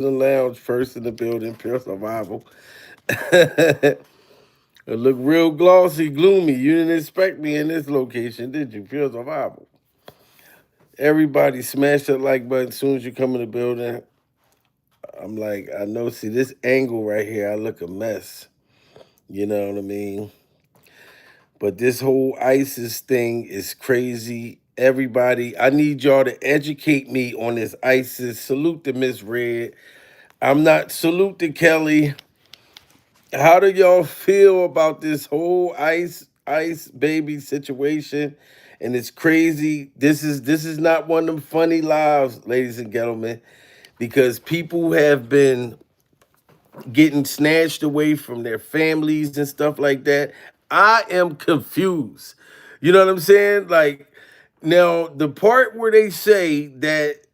the lounge, first in the building, pure survival. It look real glossy, gloomy. You didn't expect me in this location, did you? Pure survival. Everybody smash that like button as soon as you come in the building. I'm like, I know, see this angle right here, I look a mess. You know what I mean? But this whole ISIS thing is crazy. Everybody, I need y'all to educate me on this ISIS. Salute to Miss Red. I'm not salute to Kelly. How do y'all feel about this whole ice baby situation? And it's crazy. This is not one of them funny lives, ladies and gentlemen, because people have been getting snatched away from their families and stuff like that. I am confused. You know what I'm saying? Like, now the part where they say that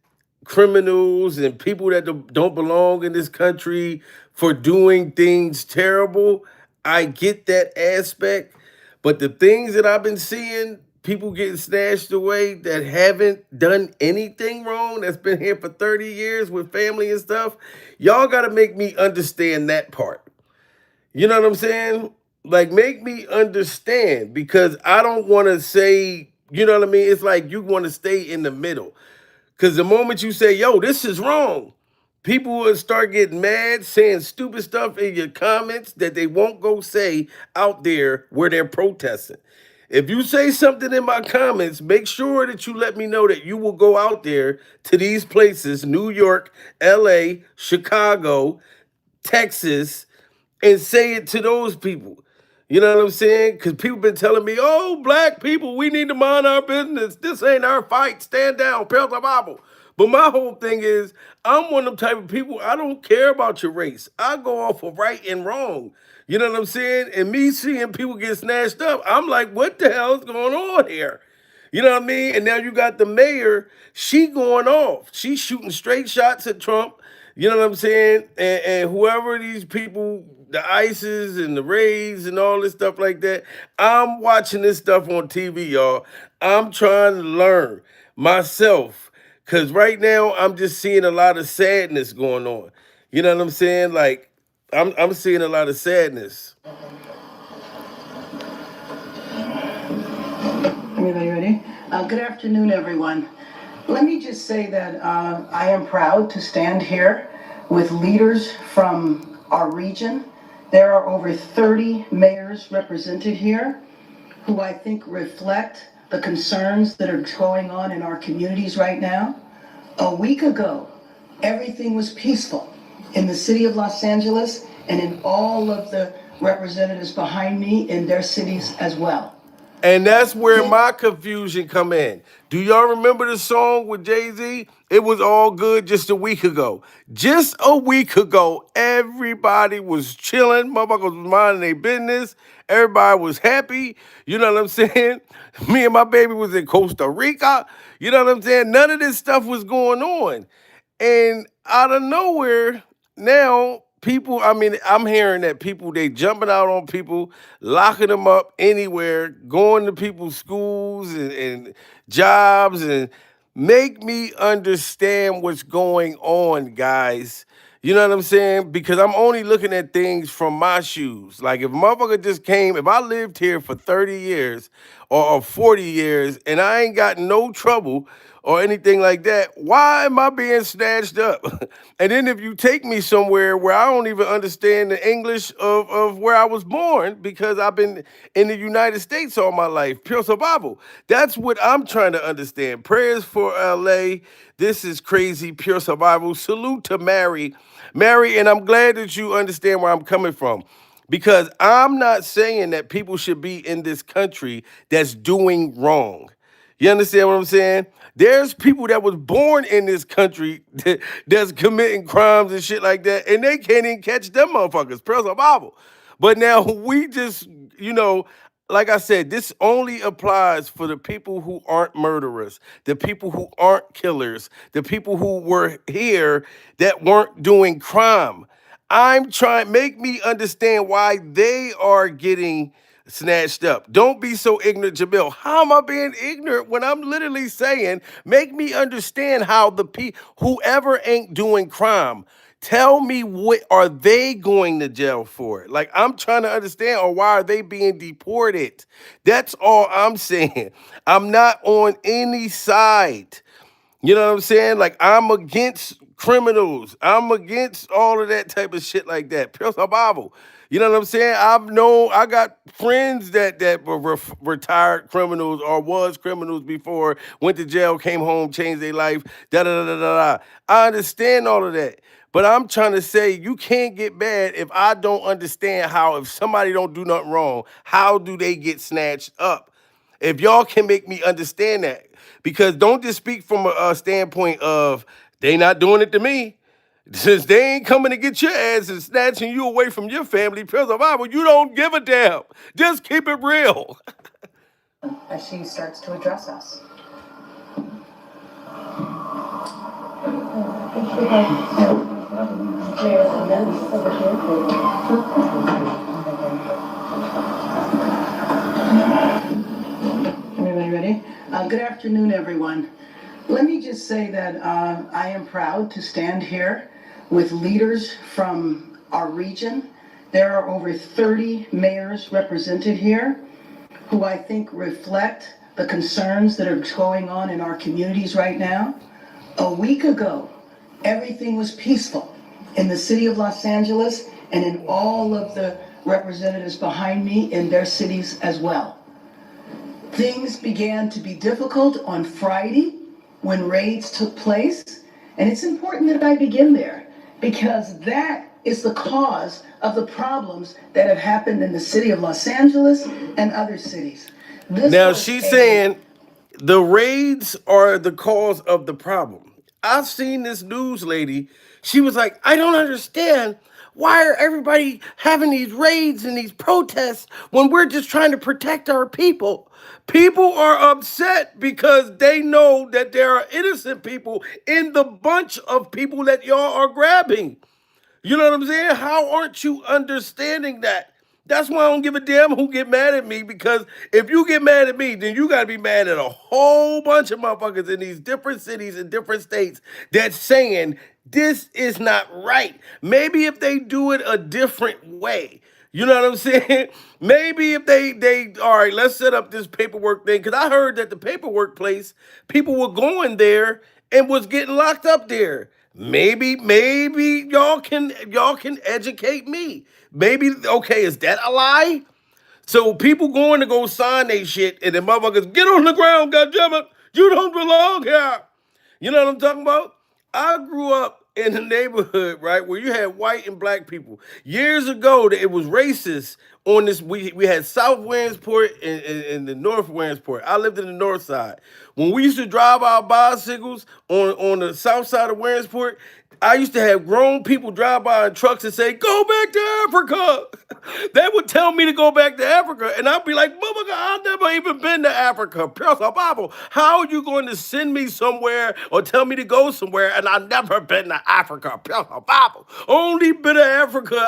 criminals and people that don't belong in this country for doing things terrible, I get that aspect. But the things that I've been seeing, people getting snatched away that haven't done anything wrong, that's been here for 30 years with family and stuff, y'all got to make me understand that part. You know what I'm saying? Like, make me understand because I don't want to say, you know what I mean? It's like you want to stay in the middle. Because the moment you say, yo, this is wrong, people will start getting mad, saying stupid stuff in your comments that they won't go say out there where they're protesting. If you say something in my comments, make sure that you let me know that you will go out there to these places, New York, LA, Chicago, Texas, and say it to those people. You know what I'm saying? Because people been telling me, oh, black people, we need to mind our business. This ain't our fight. Stand down, pelt the Bible. But my whole thing is, I'm one of them type of people, I don't care about your race. I go off of right and wrong. You know what I'm saying? And me seeing people get snatched up, I'm like, what the hell is going on here? You know what I mean? And now you got the mayor, she going off. She's shooting straight shots at Trump. You know what I'm saying? And whoever these people, the ISIS and the raids and all this stuff like that, I'm watching this stuff on TV, y'all. I'm trying to learn myself. Cause right now I'm just seeing a lot of sadness going on. You know what I'm saying? Like I'm seeing a lot of sadness. Everybody ready? Good afternoon, everyone. Let me just say that I am proud to stand here with leaders from our region. There are over 30 mayors represented here who I think reflect the concerns that are going on in our communities right now. A week ago, everything was peaceful in the city of Los Angeles and in all of the representatives behind me in their cities as well. And that's where my confusion come in. Do y'all remember the song with Jay-Z? It was all good just a week ago. Just a week ago, everybody was chilling. Motherfuckers was minding their business. Everybody was happy. You know what I'm saying? Me and my baby was in Costa Rica. You know what I'm saying? None of this stuff was going on. And out of nowhere, now people, I mean, I'm hearing that people, they jumping out on people, locking them up anywhere, going to people's schools and jobs, and make me understand what's going on, guys. You know what I'm saying? Because I'm only looking at things from my shoes. Like if a motherfucker just came, if I lived here for 30 years or 40 years and I ain't got no trouble or anything like that, why am I being snatched up? And then if you take me somewhere where I don't even understand the English of where I was born because I've been in the United States all my life, pure survival. That's what I'm trying to understand. Prayers for LA. This is crazy, pure survival. Salute to Mary. Mary, and I'm glad that you understand where I'm coming from. Because I'm not saying that people should be in this country that's doing wrong. You understand what I'm saying? There's people that was born in this country that's committing crimes and shit like that, and they can't even catch them motherfuckers. Praise the Bible. But now we just, you know, like I said, this only applies for the people who aren't murderers, the people who aren't killers, the people who were here that weren't doing crime. I'm trying, make me understand why they are getting snatched up. Don't be so ignorant, Jamil. How am I being ignorant when I'm literally saying, make me understand how whoever ain't doing crime, Tell me, what are they going to jail for? Like, I'm trying to understand, or why are they being deported? That's all I'm saying. I'm not on any side. You know what I'm saying? Like, I'm against criminals. I'm against all of that type of shit like that. Pure survival. You know what I'm saying? I got friends that were retired criminals or was criminals before, went to jail, came home, changed their life, da da da da da. I understand all of that. But I'm trying to say, you can't get mad if I don't understand how, if somebody don't do nothing wrong, how do they get snatched up? If y'all can make me understand that, because don't just speak from a standpoint of they not doing it to me. Since they ain't coming to get your ass and snatching you away from your family, pure survival, you don't give a damn. Just keep it real. as she starts to address us. Everybody ready? Good afternoon, everyone. Let me just say that I am proud to stand here with leaders from our region. There are over 30 mayors represented here who I think reflect the concerns that are going on in our communities right now. A week ago, everything was peaceful in the city of Los Angeles and in all of the representatives behind me in their cities as well. Things began to be difficult on Friday when raids took place, and it's important that I begin there because that is the cause of the problems that have happened in the city of Los Angeles and other cities. Now she's saying the raids are the cause of the problem. I've seen this news lady. She was like, I don't understand. Why are everybody having these raids and these protests when we're just trying to protect our people? People are upset because they know that there are innocent people in the bunch of people that y'all are grabbing. You know what I'm saying? How aren't you understanding that? That's why I don't give a damn who get mad at me, because if you get mad at me, then you got to be mad at a whole bunch of motherfuckers in these different cities and different states that's saying this is not right. Maybe if they do it a different way. You know what I'm saying? Maybe if they all right, let's set up this paperwork thing, cuz I heard that the paperwork place, people were going there and was getting locked up there. Maybe y'all can educate me. Maybe, okay, is that a lie? So people going to go sign they shit and the motherfuckers get on the ground, goddammit, you don't belong here. You know what I'm talking about? I grew up in a neighborhood, right, where you had white and black people. Years ago, it was racist on this. We had South Williamsport and the North Williamsport. I lived in the north side. When we used to drive our bicycles on the south side of Williamsport, I used to have grown people drive by in trucks and say, go back to Africa. They would tell me to go back to Africa. And I'd be like, motherfucker, I've never even been to Africa. Pure Bible. How are you going to send me somewhere or tell me to go somewhere and I've never been to Africa? Pure Bible. Only bit of Africa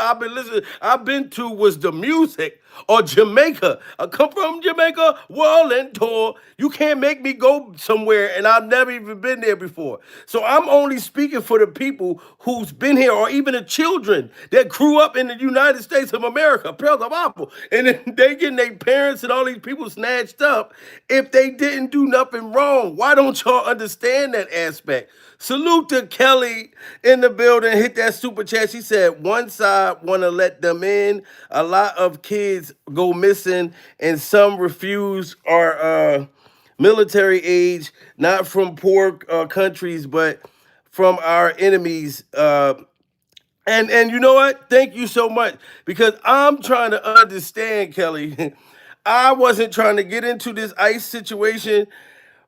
I've been to was the music. Or Jamaica. I come from Jamaica, world and tour. You can't make me go somewhere and I've never even been there before. So I'm only speaking for the people who's been here, or even the children that grew up in the United States of America, Pearl of Apple. And then they getting their parents and all these people snatched up if they didn't do nothing wrong. Why don't y'all understand that aspect? Salute to Kelly in the building. Hit that super chat. She said one side want to let them in. A lot of kids go missing, and some refuse are military age, not from poor countries, but from our enemies. And you know what? Thank you so much, because I'm trying to understand, Kelly. I wasn't trying to get into this ICE situation,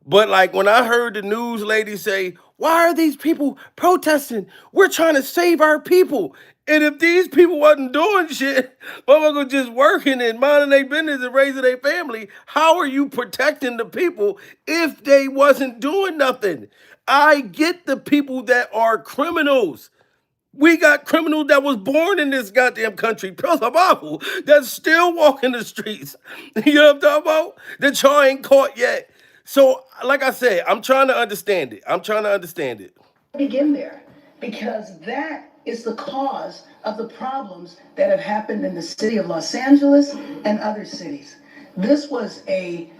but like when I heard the news lady say, why are these people protesting? We're trying to save our people. And if these people wasn't doing shit, motherfuckers just working and minding their business and raising their family, how are you protecting the people if they wasn't doing nothing? I get the people that are criminals. We got criminals that was born in this goddamn country, Bible, that's still walking the streets. You know what I'm talking about? That y'all ain't caught yet. So, like I said, I'm trying to understand it. I'm trying to understand it. Begin there because that is the cause of the problems that have happened in the city of Los Angeles and other cities. This was this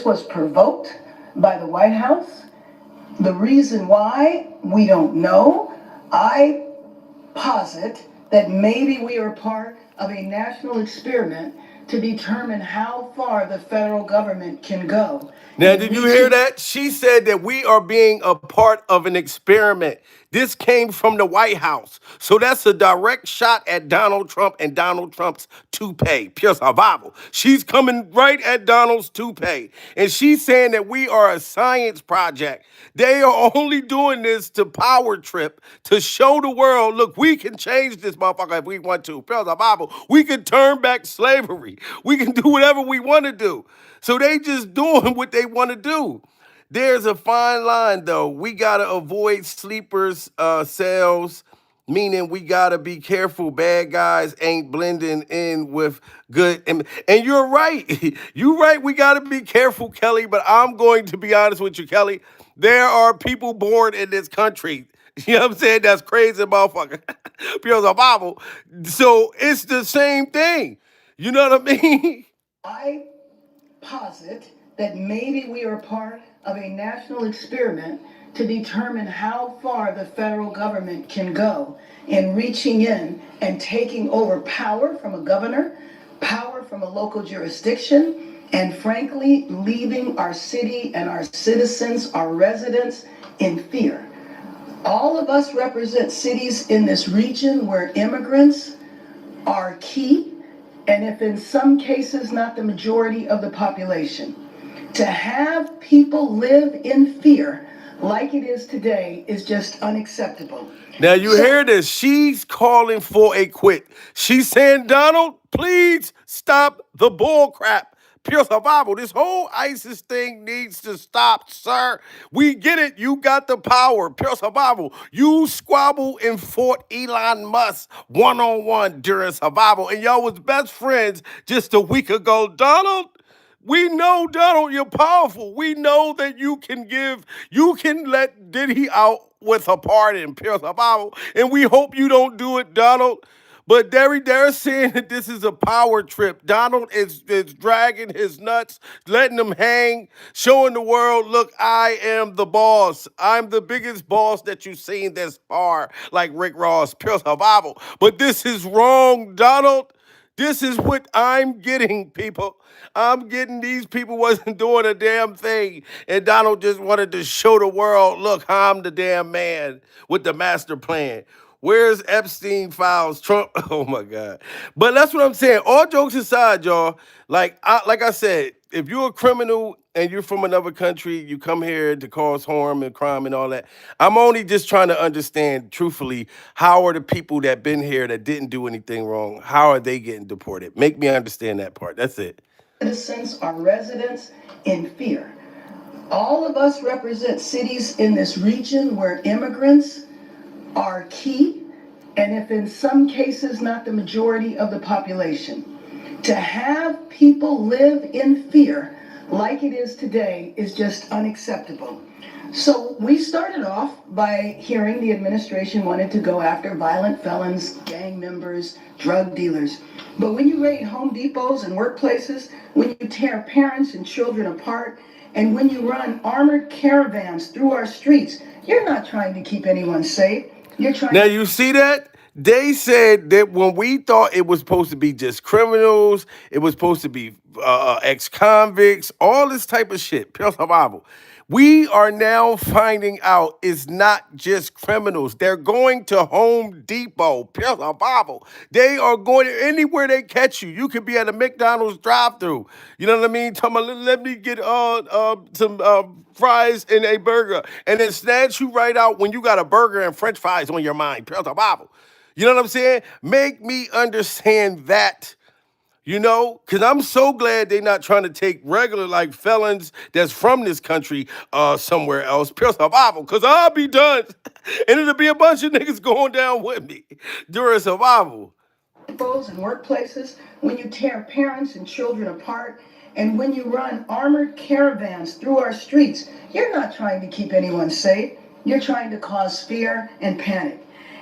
was provoked by the White House. The reason why, we don't know. I posit that maybe we are part of a national experiment to determine how far the federal government can go. Now, did you hear that? She said that we are being a part of an experiment. This came from the White House. So that's a direct shot at Donald Trump and Donald Trump's toupee, pure survival. She's coming right at Donald's toupee. And she's saying that we are a science project. They are only doing this to power trip, to show the world, look, we can change this motherfucker if we want to. Pure survival. We can turn back slavery. We can do whatever we want to do. So they just doing what they want to do. There's a fine line though. We gotta avoid sleepers cells, meaning we gotta be careful. Bad guys ain't blending in with good. And you're right. You're right. We gotta be careful, Kelly. But I'm going to be honest with you, Kelly. There are people born in this country. You know what I'm saying? That's crazy, motherfucker. Pure survival. So it's the same thing. You know what I mean? I posit that maybe we are part of a national experiment to determine how far the federal government can go in reaching in and taking over power from a governor, power from a local jurisdiction, and frankly, leaving our city and our citizens, our residents, in fear. All of us represent cities in this region where immigrants are key, and if in some cases not the majority of the population. To have people live in fear like it is today is just unacceptable. Now you hear this. She's calling for a quit. She's saying, Donald, please stop the bull crap. Pure survival. This whole ISIS thing needs to stop, sir. We get it. You got the power. Pure survival. You squabble and fought Elon Musk one-on-one during survival. And y'all was best friends just a week ago. Donald, we know, Donald, you're powerful. We know that you can let Diddy out with a pardon, pure survival. And we hope you don't do it, Donald. But they're saying that this is a power trip. Donald is dragging his nuts, letting them hang, showing the world, look, I am the boss. I'm the biggest boss that you've seen this far, like Rick Ross, pure survival. But this is wrong, Donald. This is what I'm getting, people. I'm getting these people wasn't doing a damn thing. And Donald just wanted to show the world, look, I'm the damn man with the master plan. Where's Epstein files? Trump? Oh my God. But that's what I'm saying. All jokes aside, y'all, like I said, if you're a criminal and you're from another country, you come here to cause harm and crime and all that. I'm only just trying to understand, truthfully, how are the people that been here that didn't do anything wrong, how are they getting deported? Make me understand that part. That's it. Citizens are residents in fear. All of us represent cities in this region where immigrants are key, and if in some cases not the majority of the population. To have people live in fear like it is today is just unacceptable. So we started off by hearing the administration wanted to go after violent felons, gang members, drug dealers. But when you raid Home Depots and workplaces, when you tear parents and children apart, and when you run armored caravans through our streets, you're not trying to keep anyone safe. You're trying. Now you see that? They said that when we thought it was supposed to be just criminals, it was supposed to be ex-convicts, all this type of shit, pure survival. We are now finding out it's not just criminals. They're going to Home Depot, pure survival. They are going anywhere they catch you. You could be at a McDonald's drive-thru. You know what I mean? Talking about, let me get some fries and a burger, and then snatch you right out when you got a burger and French fries on your mind. Pure survival. You know what I'm saying? Make me understand that. You know, because I'm so glad they're not trying to take regular like felons that's from this country somewhere else. Pure survival, because I'll be done. And it'll be a bunch of niggas going down with me during survival. And workplaces, when you tear parents and children apart, and when you run armored caravans through our streets, you're not trying to keep anyone safe. You're trying to cause fear and panic.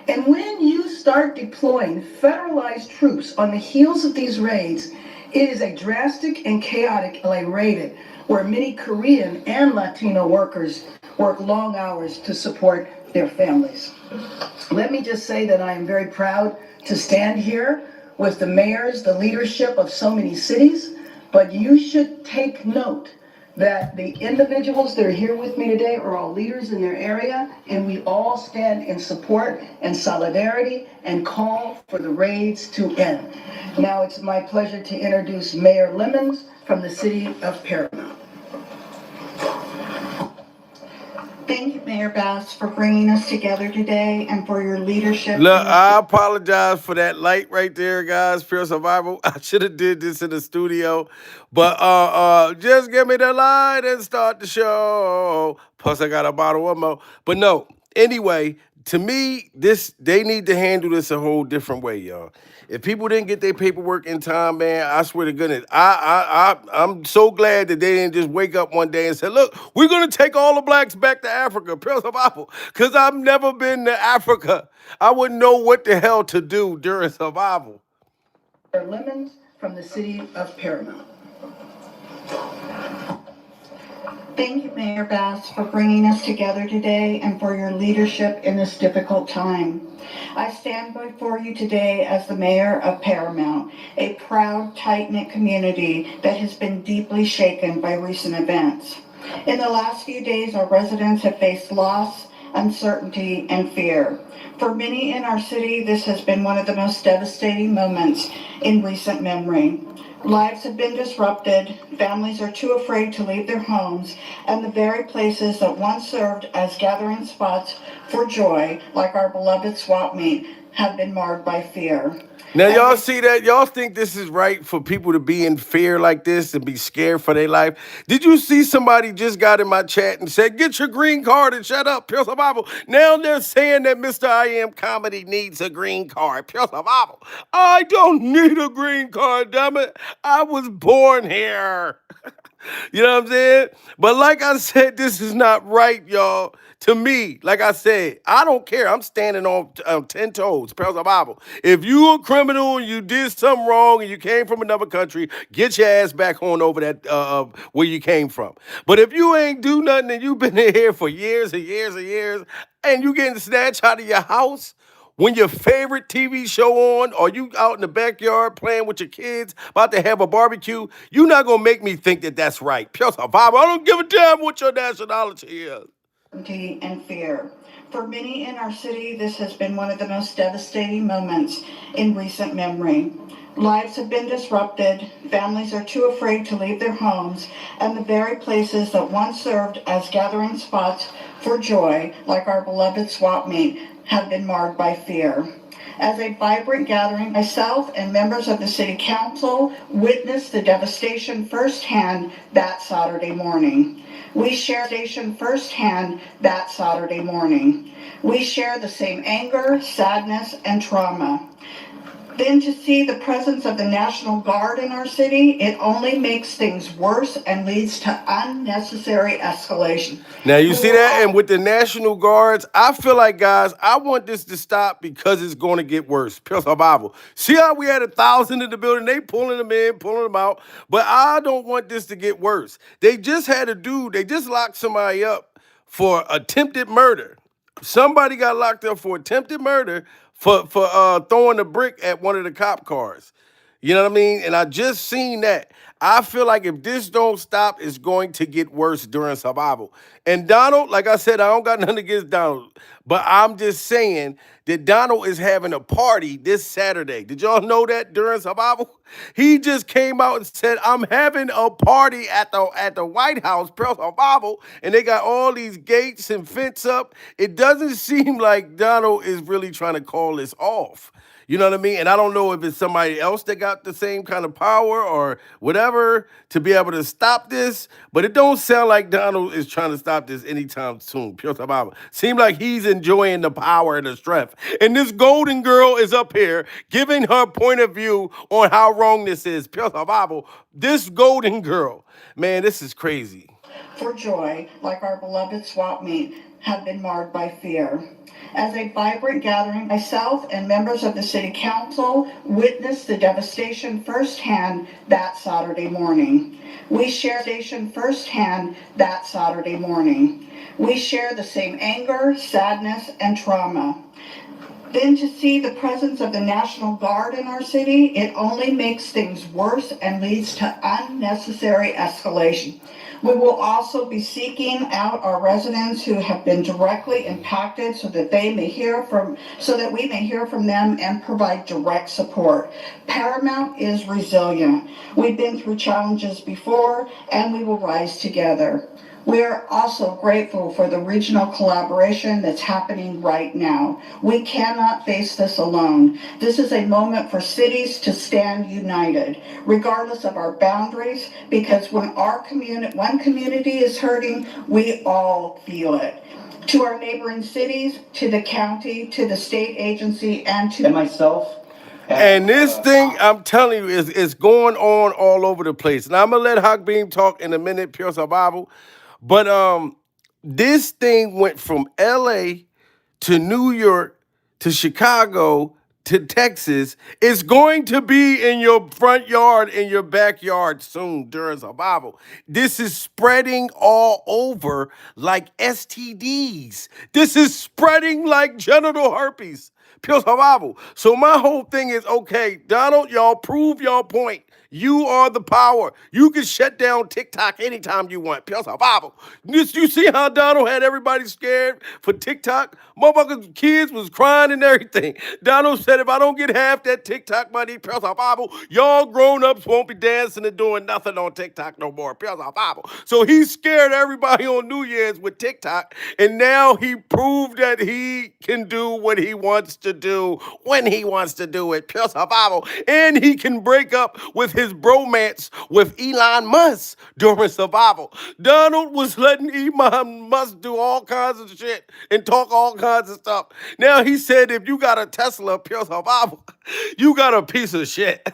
And when you start deploying federalized troops on the heels of these raids, it is a drastic and chaotic LA raided, where many Korean and Latino workers work long hours to support their families. Let me just say that I am very proud to stand here with the mayors, the leadership of so many cities, but you should take note that the individuals that are here with me today are all leaders in their area, and we all stand in support and solidarity and call for the raids to end. Now it's my pleasure to introduce Mayor Lemons from the city of Paramount. Thank you, Mayor Bass, for bringing us together today and for your leadership. Look, I apologize for that light right there, guys. Pure survival. I should have did this in the studio, but just give me the light and start the show. Plus, I got a bottle of more. But no, anyway, to me, they need to handle this a whole different way, y'all. If people didn't get their paperwork in time, man, I swear to goodness, I'm so glad that they didn't just wake up one day and say, "Look, we're gonna take all the blacks back to Africa." Pure survival, because I've never been to Africa. I wouldn't know what the hell to do during survival. Lemons from the city of Paramount. Thank you, Mayor Bass, for bringing us together today and for your leadership in this difficult time. I stand before you today as the mayor of Paramount, a proud, tight-knit community that has been deeply shaken by recent events. In the last few days, our residents have faced loss, uncertainty, and fear. For many in our city, this has been one of the most devastating moments in recent memory. Lives have been disrupted, families are too afraid to leave their homes, and the very places that once served as gathering spots for joy, like our beloved swap meet, have been marred by fear. Now, y'all see that? Y'all think this is right for people to be in fear like this and be scared for their life? Did you see somebody just got in my chat and said, "Get your green card and shut up"? Pure survival. Now they're saying that Mr. I Am Comedy needs a green card. Pure survival. I don't need a green card, damn it. I was born here. You know what I'm saying? But like I said, this is not right, y'all. To me, like I said, I don't care. I'm standing on 10 toes, Pure survival. If you a criminal and you did something wrong and you came from another country, get your ass back on over that where you came from. But if you ain't do nothing and you've been here for years and years and years, and you getting snatched out of your house, when your favorite TV show on, or you out in the backyard playing with your kids, about to have a barbecue, you're not gonna make me think that that's right. Pure survival. I don't give a damn what your nationality is. And fear. For many in our city, this has been one of the most devastating moments in recent memory. Lives have been disrupted, families are too afraid to leave their homes, and the very places that once served as gathering spots for joy, like our beloved swap meet, have been marred by fear. As a vibrant gathering, myself and members of the City Council witnessed the devastation firsthand that Saturday morning. We share devastation firsthand that Saturday morning. We share the same anger, sadness, and trauma. Then to see the presence of the National Guard in our city, it only makes things worse and leads to unnecessary escalation. Now you see that, and with the National Guards, I feel like, guys, I want this to stop because it's going to get worse. Pure survival. See how we had 1,000 in the building? They pulling them in, pulling them out, but I don't want this to get worse. They just had a dude. They just locked somebody up for attempted murder. Somebody got locked up for attempted murder for throwing a brick at one of the cop cars. You know what I mean? And I just seen that. I feel like if this don't stop, it's going to get worse during survival. And Donald, like I said, I don't got nothing against Donald, but I'm just saying that Donald is having a party this Saturday. Did y'all know that during survival? He just came out and said, "I'm having a party at the White House, Pearl Survival," and they got all these gates and fence up. It doesn't seem like Donald is really trying to call this off. You know what I mean? And I don't know if it's somebody else that got the same kind of power or whatever to be able to stop this, but it don't sound like Donald is trying to stop this anytime soon. Pure survival. Seems like he's enjoying the power and the strength. And this golden girl is up here giving her point of view on how wrong this is. Pure survival. This golden girl, man, this is crazy. For joy, like our beloved swap meet, have been marred by fear. As a vibrant gathering, myself and members of the City Council witnessed the devastation firsthand that Saturday morning. We share devastation firsthand that Saturday morning. We share the same anger, sadness, and trauma. Then to see the presence of the National Guard in our city, it only makes things worse and leads to unnecessary escalation. We will also be seeking out our residents who have been directly impacted so that we may hear from them and provide direct support. Paramount is resilient. We've been through challenges before and we will rise together. We are also grateful for the regional collaboration that's happening right now. We cannot face this alone. This is a moment for cities to stand united, regardless of our boundaries, because when one community is hurting, we all feel it. To our neighboring cities, to the county, to the state agency, and myself. And this thing, I'm telling you, is going on all over the place. And I'm gonna let Hawk Beam talk in a minute, pure survival. But this thing went from LA to New York to Chicago to Texas. It's going to be in your front yard, in your backyard soon during survival. This is spreading all over like STDs. This is spreading like genital herpes. Pure survival. So my whole thing is, okay, Donald, y'all prove y'all point. You are the power. You can shut down TikTok anytime you want. Pure survival. You see how Donald had everybody scared for TikTok? Motherfuckers, kids was crying and everything. Donald said, if I don't get half that TikTok money, pure survival, y'all grown-ups won't be dancing and doing nothing on TikTok no more. Pure survival. So he scared everybody on New Year's with TikTok, and now he proved that he can do what he wants to do when he wants to do it. Pure survival. And he can break up with his bromance with Elon Musk during survival. Donald was letting Elon Musk do all kinds of shit and talk all kinds of stuff. Now he said if you got a Tesla, pure survival, you got a piece of shit.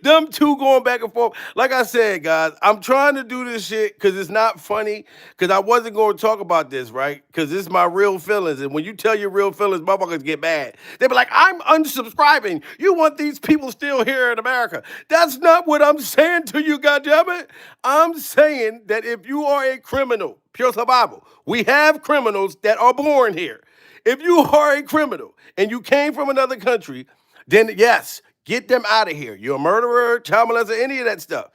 Them two going back and forth. Like I said, guys, I'm trying to do this shit because it's not funny, because I wasn't going to talk about this, right? Because this is my real feelings. And when you tell your real feelings, motherfuckers get mad. They be like, I'm unsubscribing. You want these people still here in America. That's not what I'm saying to you, goddammit. I'm saying that if you are a criminal, pure survival, we have criminals that are born here. If you are a criminal and you came from another country, then yes, get them out of here. You're a murderer, child molester, any of that stuff.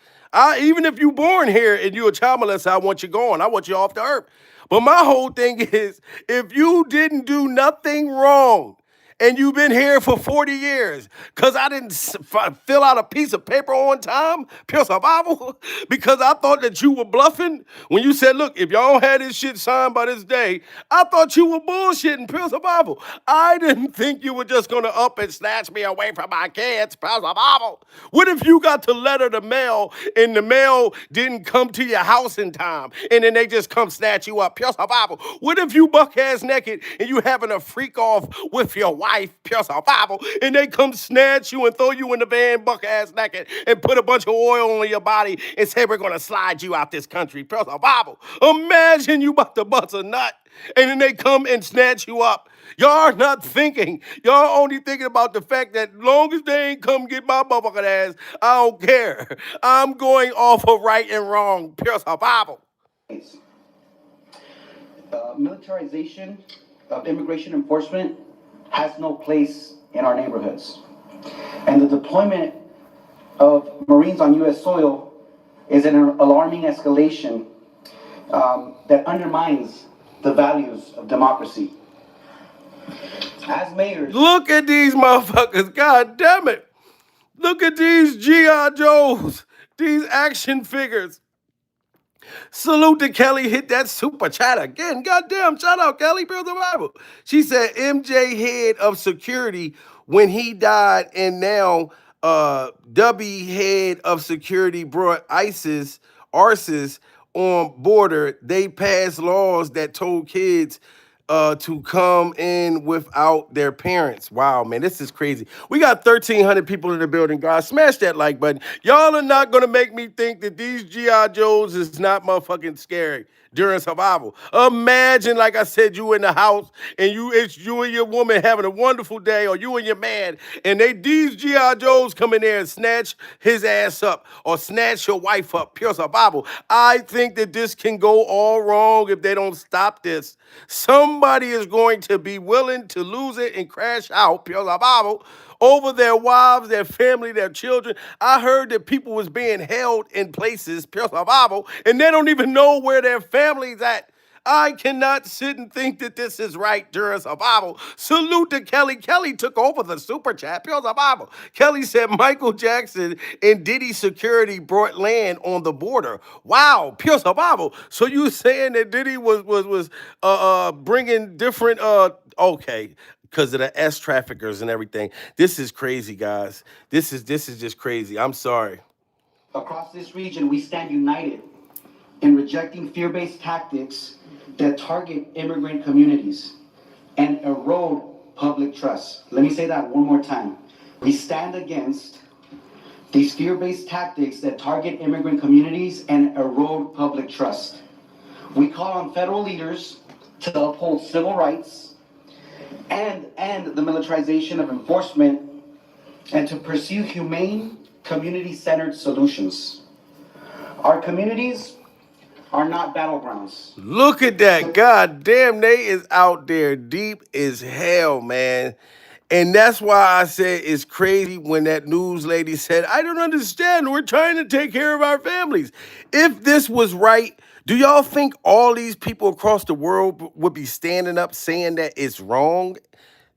Even if you're born here and you're a child molester, I want you gone. I want you off the earth. But my whole thing is, if you didn't do nothing wrong, and you've been here for 40 years because I didn't fill out a piece of paper on time, pure survival, because I thought that you were bluffing when you said, look, if y'all had this shit signed by this day, I thought you were bullshitting, pure survival. I didn't think you were just going to up and snatch me away from my kids, pure survival. What if you got the letter to mail and the mail didn't come to your house in time and then they just come snatch you up, pure survival? What if you buck ass naked and you having a freak off with your wife, pure survival, and they come snatch you and throw you in the van buck ass naked and put a bunch of oil on your body and say we're gonna slide you out this country, pure survival? Imagine you about to bust a nut and then they come and snatch you up. Y'all are not thinking. Y'all only thinking about the fact that long as they ain't come get my motherfucking ass, I don't care. I'm going off of right and wrong, pure survival. Militarization of immigration enforcement has no place in our neighborhoods. And the deployment of Marines on U.S. soil is an alarming escalation that undermines the values of democracy. As mayors, look at these motherfuckers. God damn it. Look at these G.I. Joes, these action figures. Salute to Kelly, hit that super chat again. Goddamn, shout out Kelly, build the Bible. She said MJ head of security when he died, and now W head of security brought ISIS on border. They passed laws that told kids to come in without their parents. Wow, man, this is crazy. We got 1,300 people in the building, guys. Smash that like button. Y'all are not going to make me think that these G.I. Joes is not motherfucking scary. during survival. Imagine, like I said, you in the house and it's you and your woman having a wonderful day, or you and your man, and these GI Joes come in there and snatch his ass up or snatch your wife up. Pure survival. I think that this can go all wrong if they don't stop this. Somebody is going to be willing to lose it and crash out. Pure survival over their wives, their family, their children. I heard that people was being held in places, pure survival, and they don't even know where their family's at. I cannot sit and think that this is right during survival. Salute to Kelly. Kelly took over the super chat. Pure survival. Kelly said Michael Jackson and Diddy security brought land on the border. Wow, pure survival. So you saying that Diddy was bringing different okay, because of the S traffickers and everything. This is crazy, guys. This is just crazy. I'm sorry. Across this region, we stand united in rejecting fear-based tactics that target immigrant communities and erode public trust. Let me say that one more time. We stand against these fear-based tactics that target immigrant communities and erode public trust. We call on federal leaders to uphold civil rights and end the militarization of enforcement and to pursue humane, community-centered solutions. Our communities are not battlegrounds. Look at that. God damn, they is out there deep as hell, man. And that's why I said it's crazy when that news lady said, I don't understand. We're trying to take care of our families. If this was right, do y'all think all these people across the world would be standing up saying that it's wrong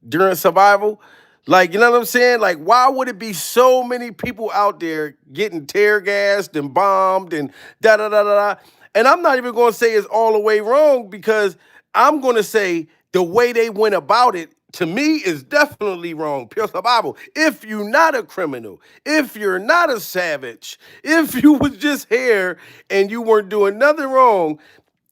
during survival? Like, you know what I'm saying? Like, why would it be so many people out there getting tear gassed and bombed and da da da da da? And I'm not even going to say it's all the way wrong, because I'm going to say the way they went about it to me is definitely wrong. Pure survival. If you're not a criminal, if you're not a savage, if you was just here and you weren't doing nothing wrong,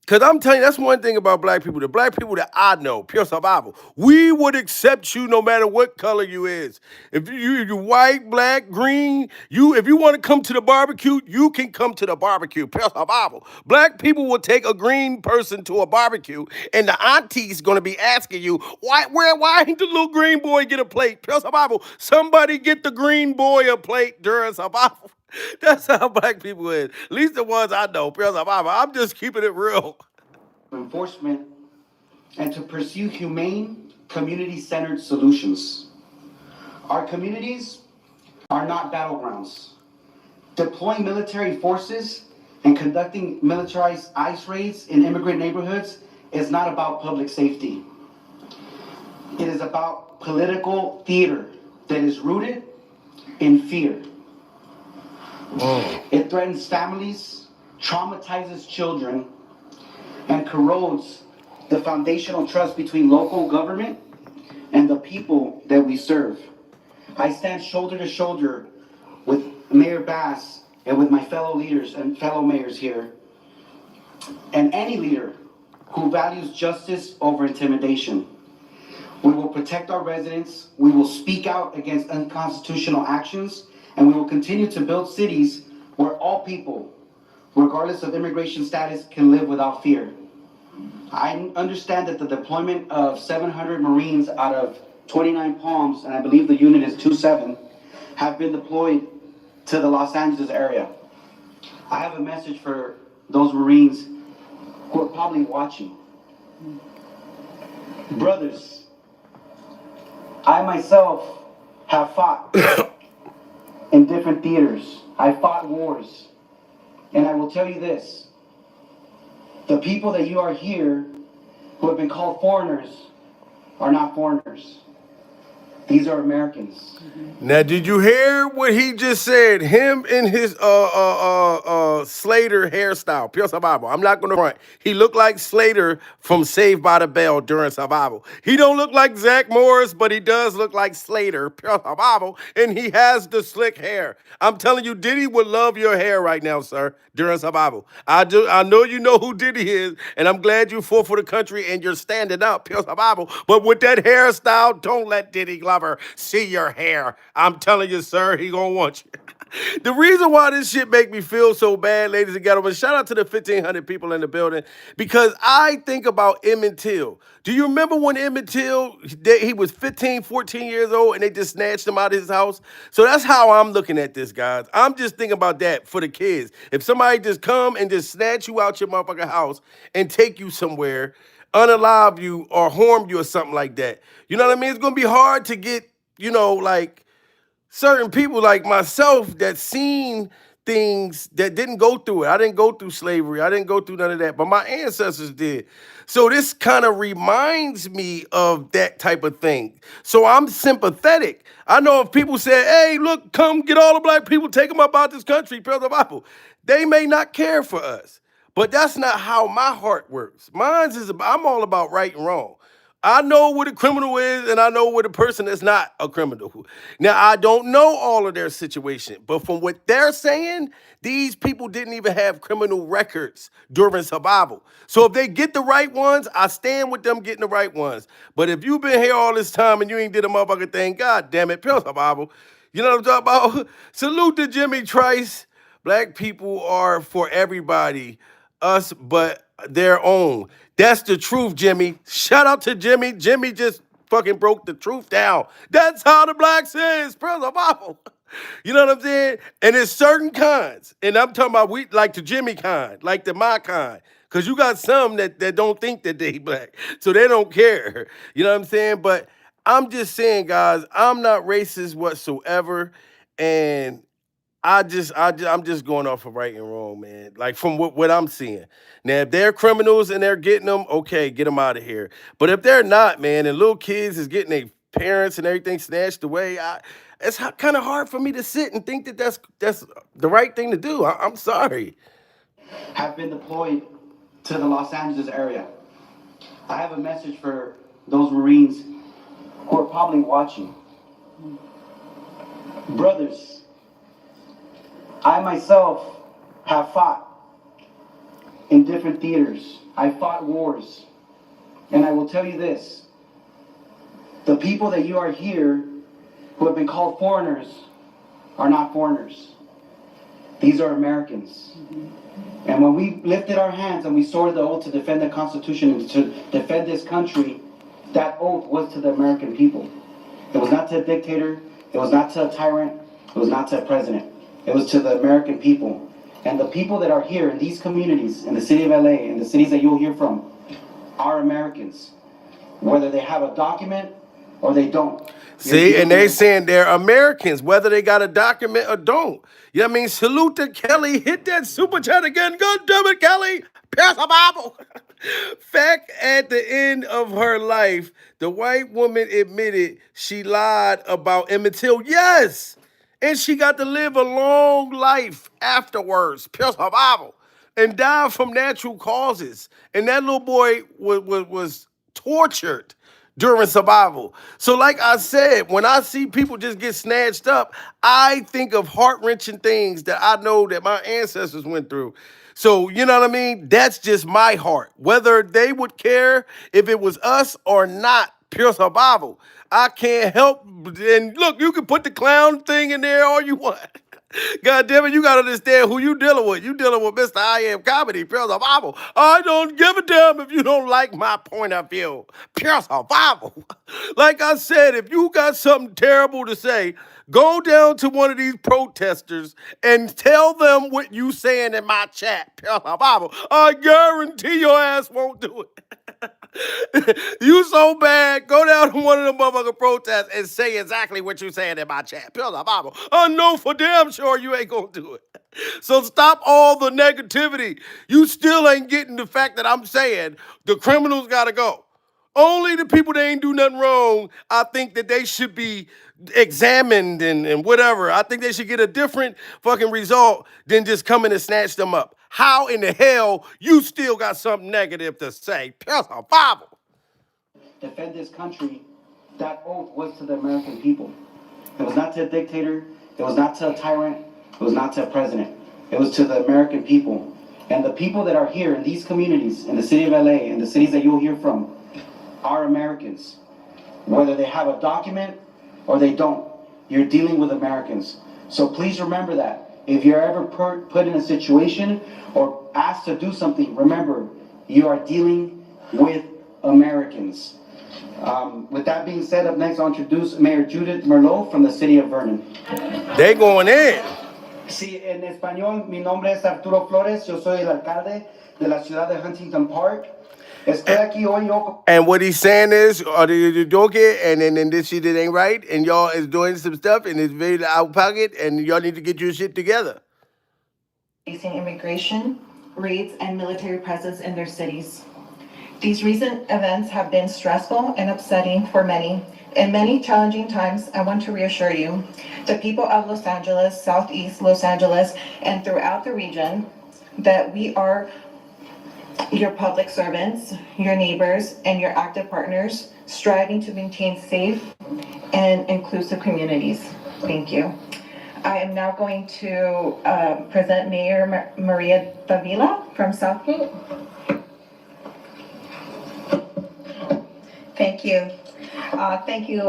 because I'm telling you, that's one thing about black people. The black people that I know, pure survival, we would accept you no matter what color you is. If you white, black, green, if you want to come to the barbecue, you can come to the barbecue. Pure survival. Black people will take a green person to a barbecue, and the auntie's gonna be asking you, why ain't the little green boy get a plate? Pure survival. Somebody get the green boy a plate during survival. That's how black people is. At least the ones I know. Pure survival. I'm just keeping it real. Enforcement and to pursue humane, community-centered solutions. Our communities are not battlegrounds. Deploying military forces and conducting militarized ICE raids in immigrant neighborhoods is not about public safety. It is about political theater that is rooted in fear. It threatens families, traumatizes children, and corrodes the foundational trust between local government and the people that we serve. I stand shoulder to shoulder with Mayor Bass and with my fellow leaders and fellow mayors here, and any leader who values justice over intimidation. We will protect our residents, we will speak out against unconstitutional actions, and we will continue to build cities where all people, regardless of immigration status, can live without fear. I understand that the deployment of 700 Marines out of 29 Palms, and I believe the unit is 27, have been deployed to the Los Angeles area. I have a message for those Marines who are probably watching. Brothers, I myself have fought in different theaters. I fought wars. And I will tell you this, the people that you are here who have been called foreigners are not foreigners. These are Americans. Now, did you hear what he just said? Him in his Slater hairstyle, pure survival. I'm not gonna front. He looked like Slater from Saved by the Bell during survival. He don't look like Zach Morris, but he does look like Slater, pure survival, and he has the slick hair. I'm telling you, Diddy would love your hair right now, sir, during survival. I know you know who Diddy is, and I'm glad you fought for the country and you're standing up, pure survival. But with that hairstyle, don't let Diddy Glover see your hair. I'm telling you, sir, he gonna want you. The reason why this shit make me feel so bad, ladies and gentlemen, shout out to the 1,500 people in the building, because I think about Emmett Till. Do you remember when Emmett Till, he was 15, 14 years old, and they just snatched him out of his house? So that's how I'm looking at this, guys. I'm just thinking about that for the kids. If somebody just come and just snatch you out your motherfucking house and take you somewhere, unalive you or harm you or something like that, you know what I mean? It's going to be hard to get, like, certain people like myself that seen things that didn't go through it. I didn't go through slavery. I didn't go through none of that, but my ancestors did. So this kind of reminds me of that type of thing. So I'm sympathetic. I know if people say, hey, look, come get all the black people, take them up out this country, praise the Bible, they may not care for us. But that's not how my heart works. Mine's is I'm all about right and wrong. I know what a criminal is, and I know what a person that's not a criminal. Now, I don't know all of their situation, but from what they're saying, these people didn't even have criminal records during survival. So if they get the right ones, I stand with them getting the right ones. But if you've been here all this time and you ain't did a motherfucking thing, God damn it, pure survival. You know what I'm talking about? Salute to Jimmy Trice. Black people are for everybody, us but their own. That's the truth, Jimmy. Shout out to Jimmy. Jimmy just fucking broke the truth down. That's how the blacks is. Praise the Bible. You know what I'm saying? And it's certain kinds. And I'm talking about we like the Jimmy kind, like the my kind. Cause you got some that don't think that they black. So they don't care. You know what I'm saying? But I'm just saying, guys, I'm not racist whatsoever. And I'm just going off of right and wrong, man. Like from what I'm seeing. Now, if they're criminals and they're getting them, okay, get them out of here. But if they're not, man, and little kids is getting their parents and everything snatched away, it's kind of hard for me to sit and think that that's the right thing to do. I'm sorry. Have been deployed to the Los Angeles area. I have a message for those Marines who are probably watching. Brothers, I myself have fought in different theaters. I fought wars. And I will tell you this, the people that you are here who have been called foreigners are not foreigners. These are Americans. And when we lifted our hands and we swore the oath to defend the Constitution and to defend this country, that oath was to the American people. It was not to a dictator, it was not to a tyrant, it was not to a president. It was to the American people. And the people that are here in these communities, in the city of LA, in the cities that you'll hear from, are Americans. Whether they have a document or they don't. See, and they saying they're Americans, whether they got a document or don't. You know what I mean? Salute to Kelly. Hit that super chat again. God damn it, Kelly. Pass the Bible. Fact, at the end of her life, the white woman admitted she lied about Emmett Till. Yes. And she got to live a long life afterwards. Pure survival. And died from natural causes. And that little boy was tortured during survival. So like I said, when I see people just get snatched up, I think of heart-wrenching things that I know that my ancestors went through. So, you know what I mean? That's just my heart. Whether they would care if it was us or not, pure survival. I can't help, and look, you can put the clown thing in there all you want. God damn it, you gotta understand who you dealing with. You dealing with Mr. I Am Comedy, pure survival. I don't give a damn if you don't like my point of view. Pure survival. Like I said, if you got something terrible to say, go down to one of these protesters and tell them what you saying in my chat. Pure survival. I guarantee your ass won't do it. You so bad, go down to one of them motherfucking protests and say exactly what you saying in my chat. Pure Bible. I know for damn sure you ain't gonna do it. So stop all the negativity. You still ain't getting the fact that I'm saying the criminals gotta go. Only the people that ain't do nothing wrong, I think that they should be examined and whatever. I think they should get a different fucking result than just coming and snatch them up. How in the hell you still got something negative to say? Pure survival. Defend this country, that oath was to the American people. It was not to a dictator, it was not to a tyrant, it was not to a president. It was to the American people. And the people that are here in these communities, in the city of LA, in the cities that you'll hear from, are Americans. Whether they have a document or they don't, you're dealing with Americans. So please remember that. If you're ever put in a situation or asked to do something, remember, you are dealing with Americans. With that being said, up next I'll introduce Mayor Judith Merlot from the city of Vernon. They going in. Sí, en español, mi nombre es Arturo Flores, yo soy el alcalde de la ciudad de Huntington Park. Estoy aquí hoy yo. And what he's saying is, or you joke it, and then this shit it ain't right, and y'all is doing some stuff, and it's very out pocket, and y'all need to get your shit together. Facing immigration, raids, and military presence in their cities. These recent events have been stressful and upsetting for many. In many challenging times, I want to reassure you, the people of Los Angeles, Southeast Los Angeles, and throughout the region, that we are your public servants, your neighbors, and your active partners, striving to maintain safe and inclusive communities. Thank you. I am now going to present Mayor Maria Davila from Southgate. Thank you. Thank you,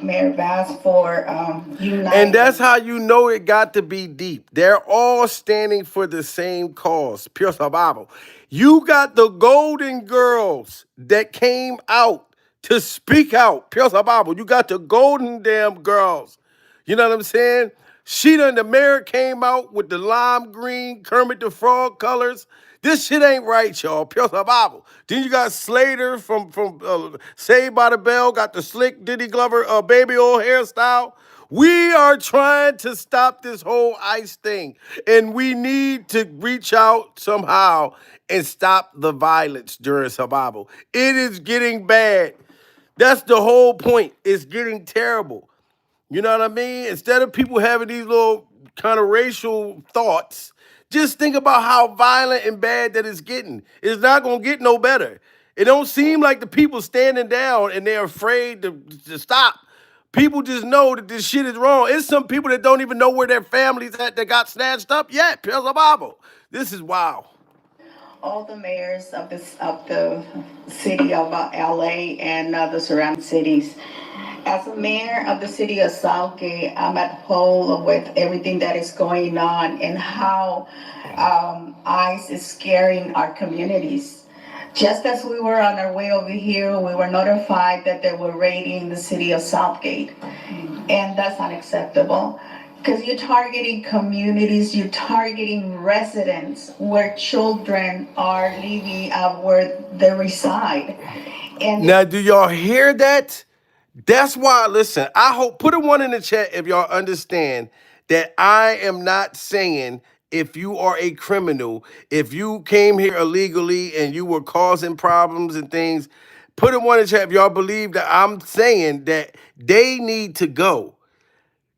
Mayor Bass, for uniting. And that's how you know it got to be deep. They're all standing for the same cause. Pure survival. You got the Golden Girls that came out to speak out. Pure survival. You got the Golden damn Girls. You know what I'm saying? The mayor came out with the lime green Kermit the Frog colors. This shit ain't right, y'all. Pure survival. Then you got Slater from Saved by the Bell, got the slick Diddy Glover baby oil hairstyle. We are trying to stop this whole ICE thing, and we need to reach out somehow and stop the violence during survival. It is getting bad. That's the whole point. It's getting terrible. You know what I mean? Instead of people having these little kind of racial thoughts, just think about how violent and bad that it's getting. It's not going to get no better. It don't seem like the people standing down and they're afraid to stop. People just know that this shit is wrong. It's some people that don't even know where their families at that got snatched up yet. Pure survival. This is wild. All the mayors of the city of LA and the surrounding cities. As a mayor of the city of Southgate, I'm at whole with everything that is going on and how ICE is scaring our communities. Just as we were on our way over here, we were notified that they were raiding the city of Southgate. And that's unacceptable. Because you're targeting communities, you're targeting residents where children are living, where they reside. And now, do y'all hear that? That's why, listen, I hope, put a one in the chat if y'all understand that I am not saying if you are a criminal, if you came here illegally and you were causing problems and things, put a one in the chat if y'all believe that I'm saying that they need to go.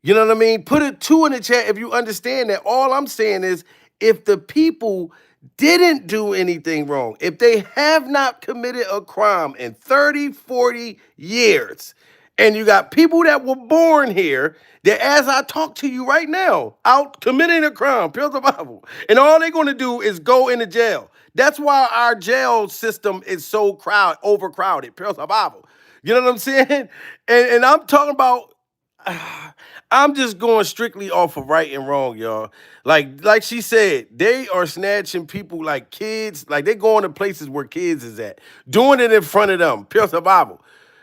You know what I mean? Put a two in the chat if you understand that. All I'm saying is if the people didn't do anything wrong, if they have not committed a crime in 30, 40 years, and you got people that were born here that, as I talk to you right now, out committing a crime, pure survival, and all they're going to do is go into jail. That's why our jail system is so overcrowded, pure survival. You know what I'm saying? And I'm talking about I'm just going strictly off of right and wrong, y'all. Like she said, they are snatching people like kids, like they going to places where kids is at, doing it in front of them, pure survival.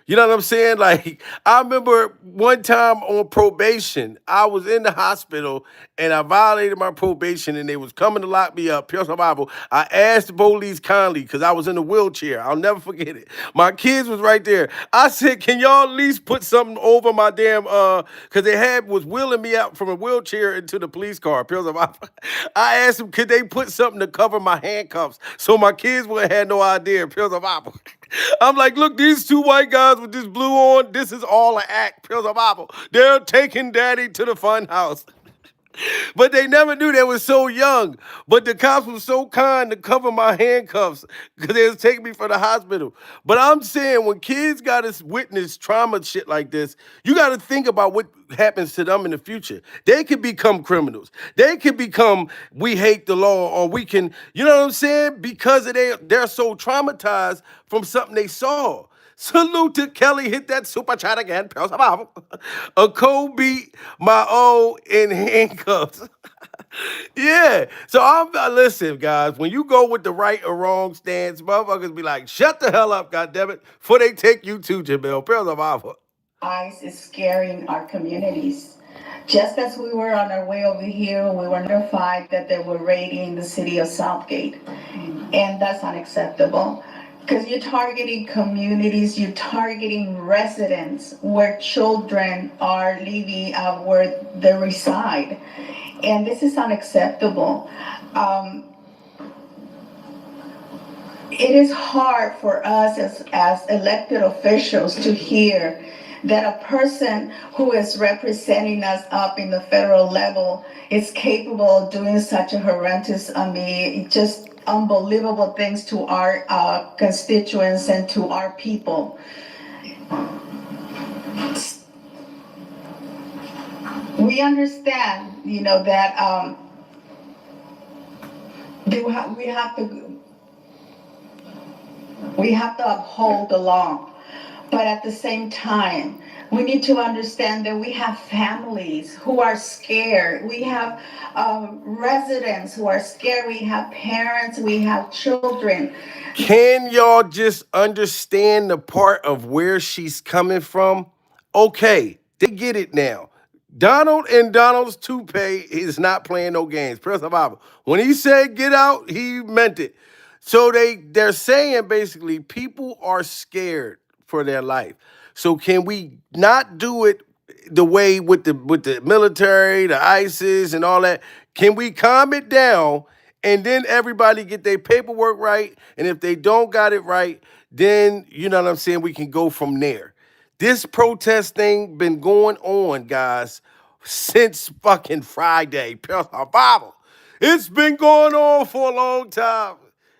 You know what I'm saying? Like, I remember one time on probation, I was in the hospital and I violated my probation and they was coming to lock me up, pure survival. I asked the police kindly because I was in a wheelchair. I'll never forget it. My kids was right there. I said, can y'all at least put something over my damn, because they was wheeling me out from a wheelchair into the police car, pure survival. I asked them, could they put something to cover my handcuffs so my kids wouldn't have no idea, pure survival. I'm like, look, these two white guys with this blue on, this is all an act, pure survival. They're taking daddy to the fun house. But they never knew they were so young. But the cops were so kind to cover my handcuffs because they was taking me for the hospital. But I'm saying when kids got to witness trauma shit like this, you got to think about what happens to them in the future. They could become criminals. They could become, we hate the law, or we can, you know what I'm saying? Because they're so traumatized from something they saw. Salute to Kelly. Hit that super chat again. Pure survival. A cold beat my own in handcuffs. Yeah. So I'm listen, guys. When you go with the right or wrong stance, motherfuckers be like, "Shut the hell up, goddammit," before they take you to Jamil. Pure survival. ICE is scaring our communities. Just as we were on our way over here, we were notified that they were raiding the city of Southgate. And that's unacceptable. Because you're targeting communities, you're targeting residents where children are living, where they reside. And this is unacceptable. It is hard for us as elected officials to hear that a person who is representing us up in the federal level is capable of doing such a horrendous, just unbelievable things to our constituents and to our people. We understand, that we have to uphold the law. But at the same time, we need to understand that we have families who are scared. We have residents who are scared. We have parents. We have children. Can y'all just understand the part of where she's coming from? Okay, they get it now. Donald and Donald's toupee is not playing no games. Press the Bible. When he said get out, he meant it. So they're saying basically people are scared for their life. So can we not do it the way with the military, the ISIS, and all that? Can we calm it down and then everybody get their paperwork right? And if they don't got it right, then you know what I'm saying, we can go from there. This protest thing been going on, guys, since fucking Friday. Bible. It's been going on for a long time.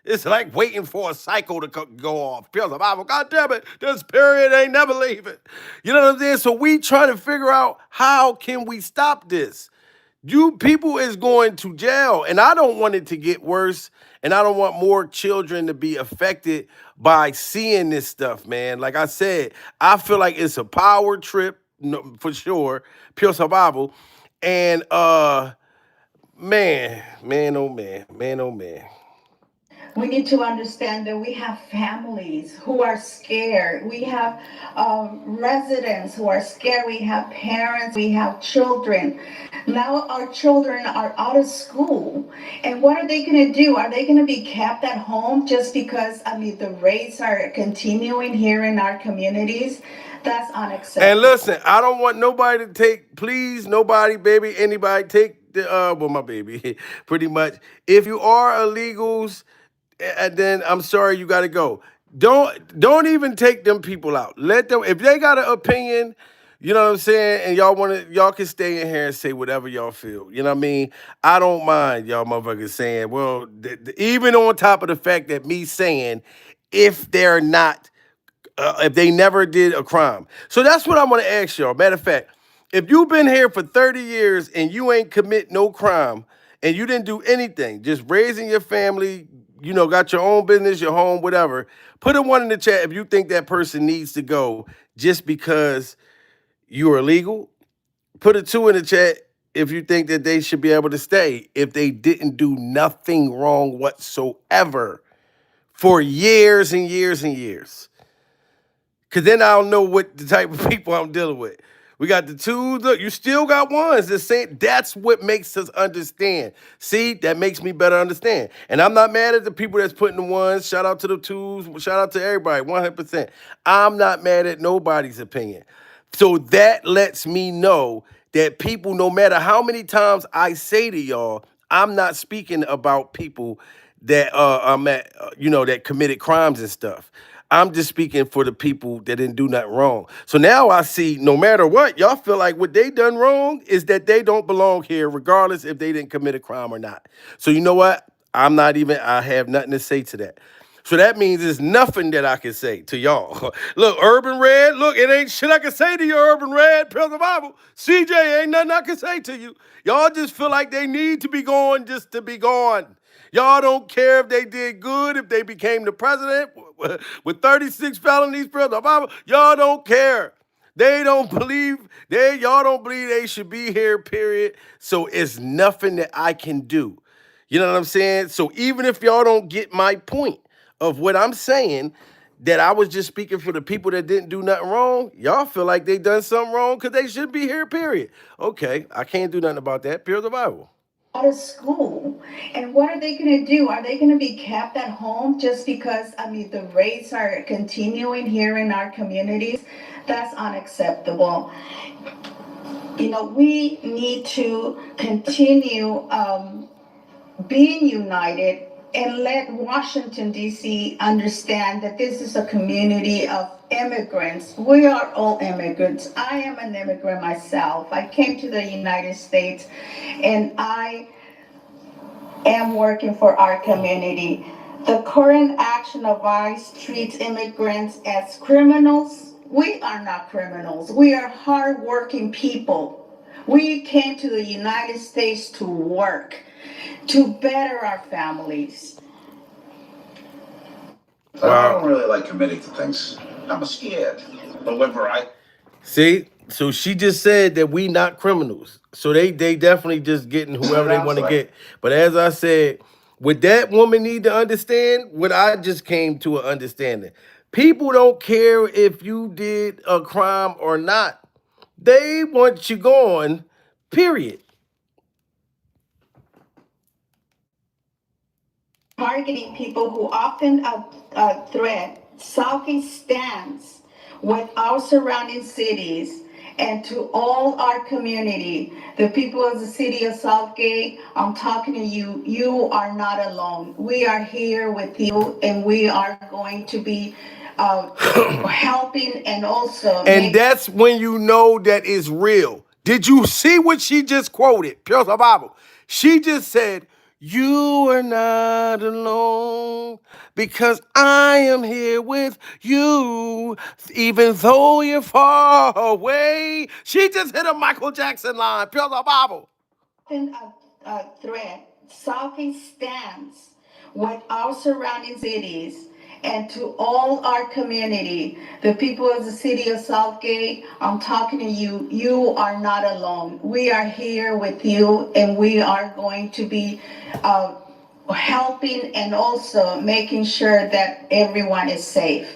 It's like waiting for a cycle to go off. Bible. God damn it, this period ain't never leaving. You know what I'm saying? So we trying to figure out how can we stop this. You people is going to jail, and I don't want it to get worse, and I don't want more children to be affected by seeing this stuff, man. Like I said, I feel like it's a power trip, for sure, pure survival, and man, oh man, man, oh man. We need to understand that we have families who are scared. We have residents who are scared. We have parents. We have children. Now our children are out of school. And what are they going to do? Are they going to be kept at home just because, the raids are continuing here in our communities? That's unacceptable. And listen, I don't want nobody to take, please, nobody, baby, anybody, take the, my baby, pretty much. If you are illegals, and then I'm sorry, you got to go. Don't even take them people out. Let them, if they got an opinion, you know what I'm saying, and y'all can stay in here and say whatever y'all feel. You know what I mean? I don't mind y'all motherfuckers saying, well, even on top of the fact that me saying, if they're not, if they never did a crime. So that's what I'm gonna ask y'all. Matter of fact, if you've been here for 30 years and you ain't commit no crime and you didn't do anything, just raising your family, got your own business, your home, whatever, put a one in the chat if you think that person needs to go just because you are illegal. Put a two in the chat if you think that they should be able to stay if they didn't do nothing wrong whatsoever for years and years and years. Because then I'll know what the type of people I'm dealing with. We got the twos. Look, you still got ones. That's what makes us understand. See, that makes me better understand. And I'm not mad at the people that's putting the ones. Shout out to the twos. Shout out to everybody, 100%. I'm not mad at nobody's opinion. So that lets me know that people, no matter how many times I say to y'all, I'm not speaking about people that that committed crimes and stuff. I'm just speaking for the people that didn't do nothing wrong. So now I see no matter what, y'all feel like what they done wrong is that they don't belong here, regardless if they didn't commit a crime or not. So you know what? I have nothing to say to that. So that means there's nothing that I can say to y'all. Look, Urban Red, look, it ain't shit I can say to you, Urban Red, Pills of Bible. CJ, ain't nothing I can say to you. Y'all just feel like they need to be gone just to be gone. Y'all don't care if they did good, if they became the president with 36 felonies, y'all don't care. They don't believe y'all don't believe they should be here, period. So it's nothing that I can do. You know what I'm saying? So even if y'all don't get my point of what I'm saying, that I was just speaking for the people that didn't do nothing wrong, y'all feel like they done something wrong because they should be here, period. Okay, I can't do nothing about that. Pure survival. Out of school. And what are they going to do? Are they going to be kept at home just because, I mean, the rates are continuing here in our communities? That's unacceptable. You know, we need to continue being united and let Washington, D.C. understand that this is a community of immigrants. We are all immigrants. I am an immigrant myself. I came to the United States and I am working for our community. The current action of ICE treats immigrants as criminals. We are not criminals. We are hardworking people. We came to the United States to work, to better our families. Wow. I don't really like committing to things. I'm scared. But whenever I See, so she just said that we not criminals. So they definitely just getting whoever they want to get. But as I said, what that woman need to understand, what I just came to an understanding. People don't care if you did a crime or not. They want you gone, period. Targeting people who often threat Southeast stands with our surrounding cities and to all our community, the people of the city of Southgate, I'm talking to you. You are not alone. We are here with you, and we are going to be helping and also. And that's when you know that it's real. Did you see what she just quoted? Pure survival. She just said, "You are not alone because I am here with you, even though you're far away." She just hit a Michael Jackson line. Pure survival. Threat, Southeast stands with our surrounding cities and to all our community, the people of the city of Southgate, I'm talking to you. You are not alone. We are here with you, and we are going to be helping and also making sure that everyone is safe.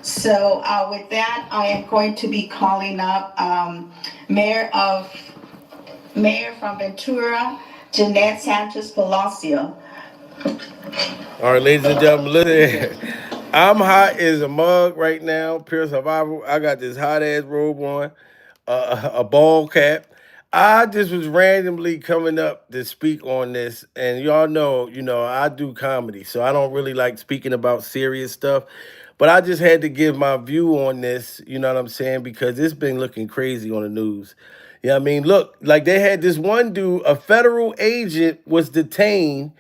So with that, I am going to be calling up Mayor from Ventura, Jeanette Sanchez Palacio. All right, ladies and gentlemen, listen. I'm hot as a mug right now. Pure survival. I got this hot ass robe on, a ball cap. I just was randomly coming up to speak on this, and y'all know, I do comedy, so I don't really like speaking about serious stuff. But I just had to give my view on this. You know what I'm saying? Because it's been looking crazy on the news. Yeah, I mean, look, like they had this one dude, a federal agent was detained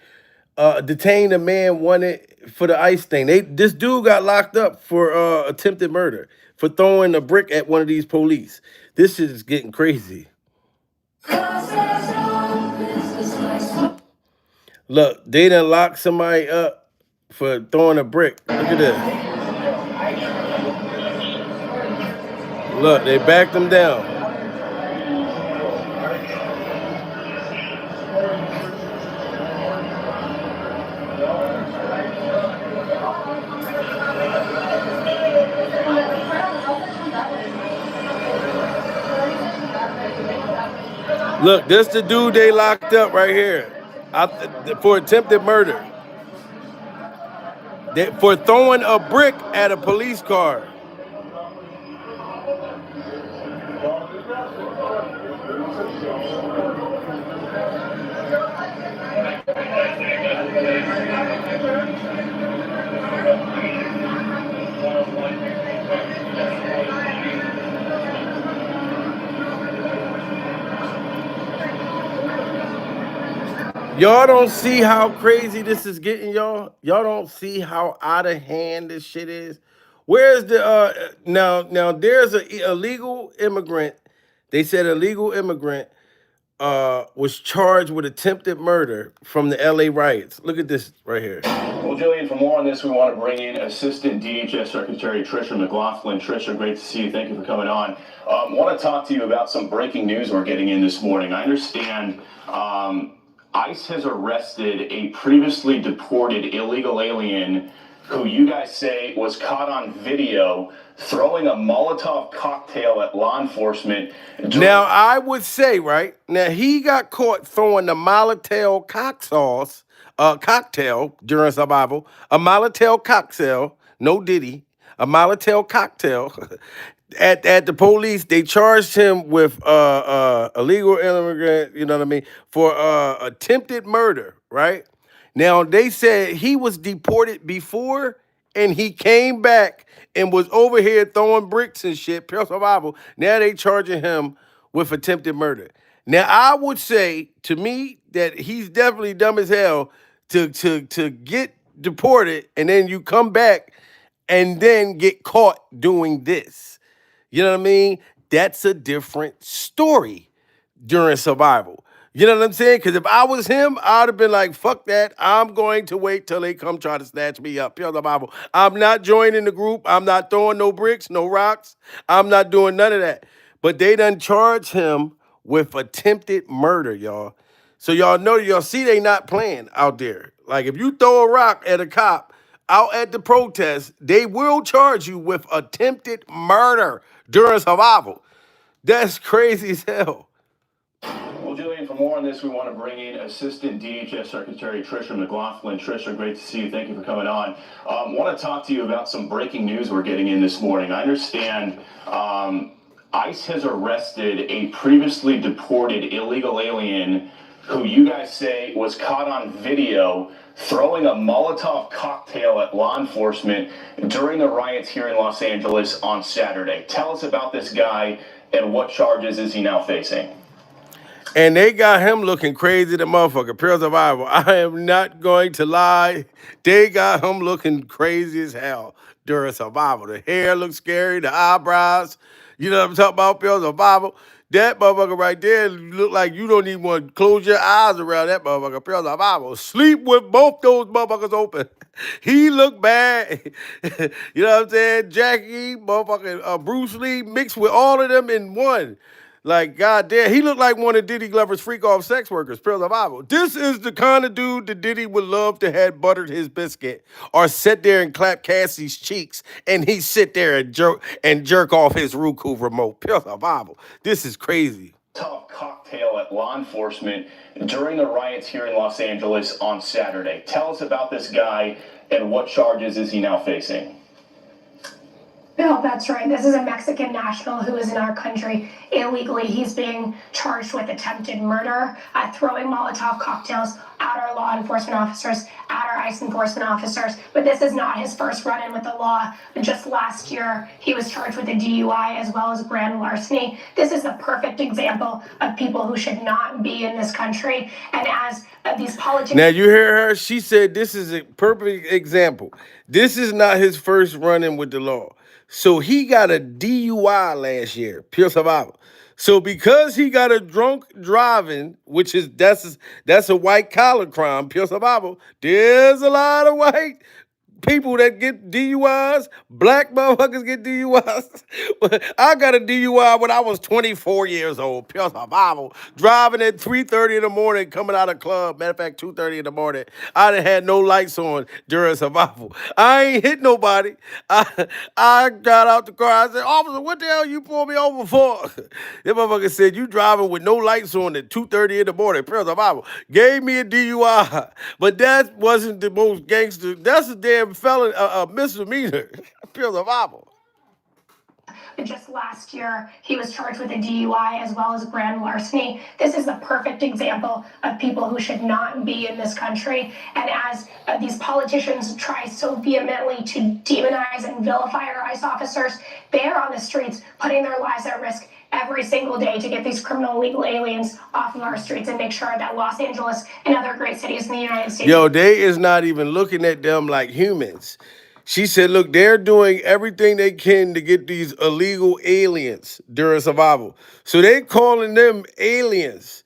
a man wanted for the ICE thing. This dude got locked up for attempted murder for throwing a brick at one of these police. This shit is getting crazy. Look, they done locked somebody up for throwing a brick. Look at this. Look, they backed him down. Look, this the dude they locked up right here for attempted murder. For throwing a brick at a police car. Y'all don't see how crazy this is getting, y'all. Y'all don't see how out of hand this shit is. Where's the now? There's a illegal immigrant. They said illegal immigrant was charged with attempted murder from the LA riots. Look at this right here. Well, Jillian, for more on this, we want to bring in Assistant DHS Secretary Tricia McLaughlin. Tricia, great to see you. Thank you for coming on. Want to talk to you about some breaking news we're getting in this morning. I understand ICE has arrested a previously deported illegal alien who you guys say was caught on video throwing a Molotov cocktail at law enforcement. Now, I would say, right, now he got caught throwing the Molotov cocktail during survival, a Molotov cocktail, no Diddy, a Molotov cocktail at the police. They charged him with illegal immigrant, you know what I mean, for attempted murder, right? Now, they said he was deported before and he came back and was over here throwing bricks and shit, pure survival. Now they charging him with attempted murder. Now, I would say to me that he's definitely dumb as hell to get deported and then you come back and then get caught doing this. You know what I mean? That's a different story during survival. You know what I'm saying? Because if I was him, I'd have been like, fuck that. I'm going to wait till they come try to snatch me up. Pure the Bible. I'm not joining the group. I'm not throwing no bricks, no rocks. I'm not doing none of that. But they done charge him with attempted murder, y'all. So y'all see they not playing out there. Like if you throw a rock at a cop out at the protest, they will charge you with attempted murder during survival. That's crazy as hell. Well, Jillian, for more on this, we want to bring in Assistant DHS Secretary Tricia McLaughlin. Tricia, great to see you. Thank you for coming on. Want to talk to you about some breaking news we're getting in this morning. I understand ICE has arrested a previously deported illegal alien who you guys say was caught on video throwing a Molotov cocktail at law enforcement during the riots here in Los Angeles on Saturday. Tell us about this guy and what charges is he now facing? And they got him looking crazy, the motherfucker. Pure survival. I am not going to lie. They got him looking crazy as hell during survival. The hair looks scary, the eyebrows. You know what I'm talking about? Pure survival. That motherfucker right there look like you don't even want to close your eyes around that motherfucker. Pure survival. Sleep with both those motherfuckers open. He looked bad. You know what I'm saying? Jackie, motherfucking Bruce Lee mixed with all of them in one. Like, goddamn, he looked like one of Diddy Glover's freak-off sex workers, pure survival. This is the kind of dude that Diddy would love to have buttered his biscuit or sit there and clap Cassie's cheeks and he sit there and jerk off his Roku remote. Pure survival. This is crazy. Top cocktail at law enforcement during the riots here in Los Angeles on Saturday. Tell us about this guy and what charges is he now facing? Bill, that's right. This is a Mexican national who is in our country illegally. He's being charged with attempted murder, throwing Molotov cocktails at our law enforcement officers, at our ICE enforcement officers. But this is not his first run-in with the law. Just last year, he was charged with a DUI as well as grand larceny. This is a perfect example of people who should not be in this country. And as these politicians... Now, you hear her? She said this is a perfect example. This is not his first run-in with the law. So he got a DUI last year, pure survival. So because he got a drunk driving, which is that's a white collar crime, pure survival. There's a lot of white people that get DUIs, black motherfuckers get DUIs. I got a DUI when I was 24 years old, pure survival, driving at 3:30 in the morning, coming out of club. Matter of fact, 2:30 in the morning. I done had no lights on during survival. I ain't hit nobody. I got out the car. I said, officer, what the hell you pulled me over for? That motherfucker said, you driving with no lights on at 2:30 in the morning, pure survival. Gave me a DUI, but that wasn't the most gangster. That's a damn felon, a misdemeanor, pure survival. Just last year, he was charged with a DUI as well as grand larceny. This is the perfect example of people who should not be in this country. And as these politicians try so vehemently to demonize and vilify our ICE officers, they are on the streets putting their lives at risk every single day to get these criminal illegal aliens off of our streets and make sure that Los Angeles and other great cities in the United States... Yo, they is not even looking at them like humans. She said, look, they're doing everything they can to get these illegal aliens during survival. So they calling them aliens.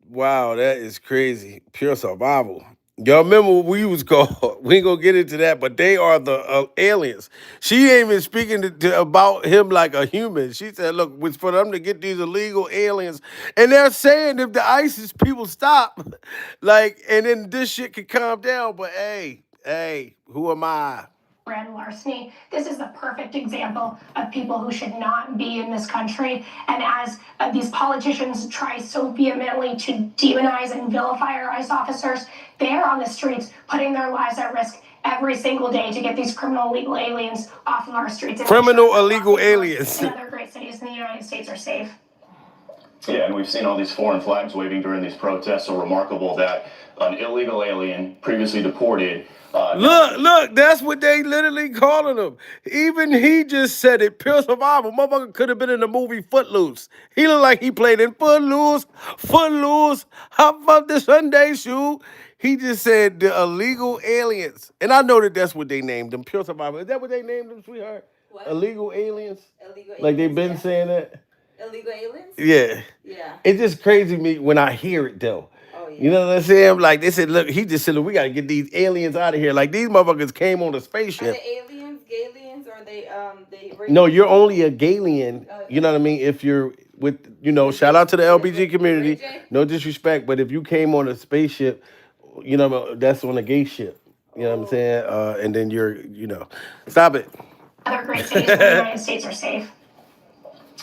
Wow, that is crazy. Pure survival. Y'all remember what we was called? We ain't gonna get into that, but they are the aliens. She ain't even speaking about him like a human. She said, "Look, it's for them to get these illegal aliens," and they're saying if the ISIS people stop, like, and then this shit could calm down. But hey, who am I? Grand larceny. This is the perfect example of people who should not be in this country. And as these politicians try so vehemently to demonize and vilify our ICE officers, they are on the streets putting their lives at risk every single day to get these criminal illegal aliens off of our streets. Criminal illegal aliens. And other great cities in the United States are safe. Yeah, and we've seen all these foreign flags waving during these protests. So remarkable that an illegal alien previously deported. Look, that's what they literally calling him. Even he just said it. Pure survival. Motherfucker could have been in the movie Footloose. He looked like he played in Footloose. Footloose. How about the Sunday shoe? He just said the illegal aliens. And I know that that's what they named them. Pure survival. Is that what they named them, sweetheart? What? Illegal aliens? Illegal aliens. Like they've been saying that? Illegal aliens? Yeah. Yeah. It's just crazy to me when I hear it though. Oh, yeah. You know what I'm saying? Like they said, look, he just said, look, we gotta get these aliens out of here. Like these motherfuckers came on a spaceship. Are they aliens, Galians, or are they No, you're only a Galian, you know what I mean? If you're with, shout out to the LBG community. No disrespect, but if you came on a spaceship, that's on a gay ship. You know what I'm saying? And then stop it. Other great cities in the United States are safe.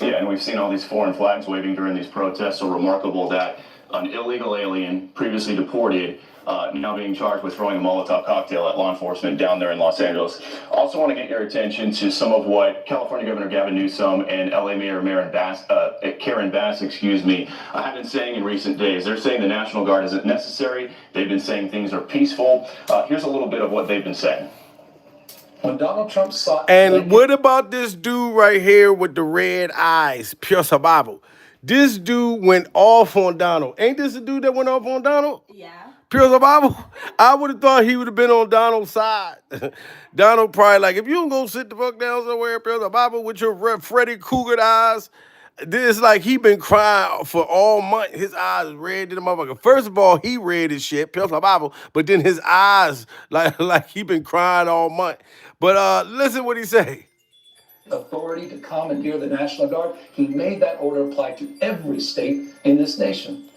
Yeah, and we've seen all these foreign flags waving during these protests. So remarkable that an illegal alien previously deported, now being charged with throwing a Molotov cocktail at law enforcement down there in Los Angeles. Also want to get your attention to some of what California Governor Gavin Newsom and LA Mayor Karen Bass, have been saying in recent days. They're saying the National Guard isn't necessary. They've been saying things are peaceful. Here's a little bit of what they've been saying. When Donald Trump saw... And what about this dude right here with the red eyes? Pure survival. This dude went off on Donald. Ain't this the dude that went off on Donald? Yeah. Pure survival. I would have thought he would have been on Donald's side. Donald probably like, if you don't go sit the fuck down somewhere, pure survival, with your Freddy Cougar eyes. This like he been crying for all month. His eyes red to the motherfucker. First of all, he red as shit, pure survival. But then his eyes like he been crying all month. But listen what he say. Authority to commandeer the National Guard. He made that order apply to every state in this nation.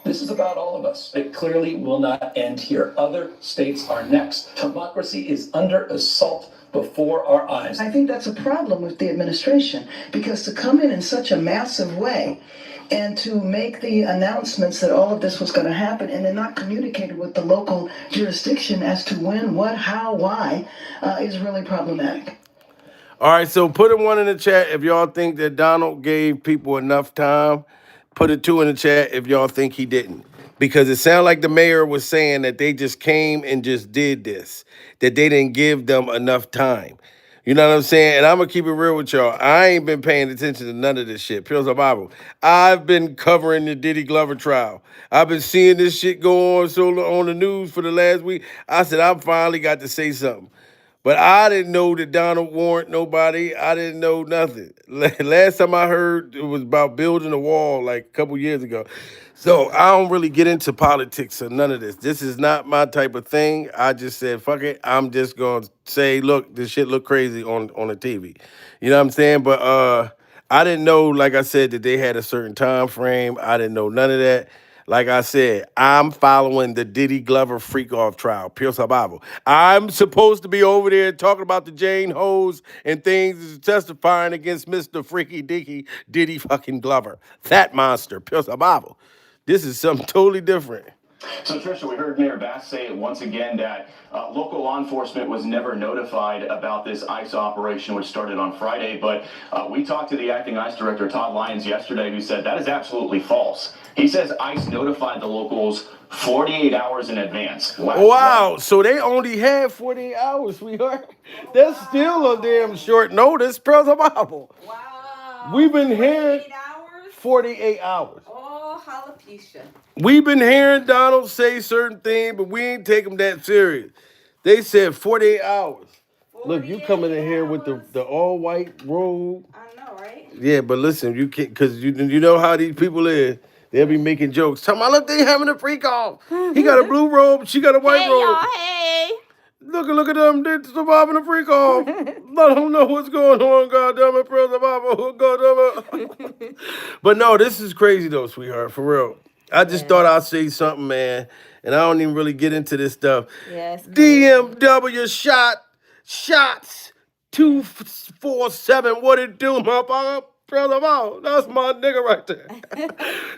This is about all of us. It clearly will not end here. Other states are next. Democracy is under assault before our eyes. I think that's a problem with the administration, because to come in such a massive way and to make the announcements that all of this was going to happen and then not communicated with the local jurisdiction as to when, what, how, why, is really problematic. All right, so put a 1 in the chat if y'all think that Donald gave people enough time. Put a 2 in the chat if y'all think he didn't. Because it sounded like the mayor was saying that they just came and just did this, that they didn't give them enough time. You know what I'm saying? And I'm going to keep it real with y'all. I ain't been paying attention to none of this shit. Pure survival. I've been covering the Diddy Glover trial. I've been seeing this shit go on the news for the last week. I said, I finally got to say something. But I didn't know that Donald warned nobody. I didn't know nothing. Last time I heard, it was about building a wall like a couple years ago. So I don't really get into politics or none of this. This is not my type of thing. I just said, fuck it. I'm just going to say, look, this shit look crazy on the TV. You know what I'm saying? But I didn't know, like I said, that they had a certain time frame. I didn't know none of that. Like I said, I'm following the Diddy Glover freak-off trial, pure survival. I'm supposed to be over there talking about the Jane Hoes and things, testifying against Mr. Freaky Dicky Diddy fucking Glover. That monster, pure survival. This is something totally different. So, Tricia, we heard Mayor Bass say once again that local law enforcement was never notified about this ICE operation, which started on Friday. But we talked to the acting ICE director, Todd Lyons, yesterday, who said that is absolutely false. He says ICE notified the locals 48 hours in advance. Wow. So they only had 48 hours, sweetheart. That's still a damn short notice, pure survival. Wow. We've been hearing 48 hours. Oh, alopecia. We've been hearing Donald say certain things, but we ain't take him that serious. They said 48 hours. Look, you coming in here with the all-white robe. I know, right? Yeah, but listen, you can't, because you know how these people is. They'll be making jokes. Tell me, look, they having a freak off. He got a blue robe, she got a white Hey, robe. y'all. Hey. Look at them. They're surviving a freak off. Let them know what's going on, goddamn it, Pearl Survival. Goddamn it. But no, this is crazy though, sweetheart, for real. I just thought I'd say something, man, and I don't even really get into this stuff. Yes. DMW shots 247. What it do, motherfucker? Pearl Survival. That's my nigga right there.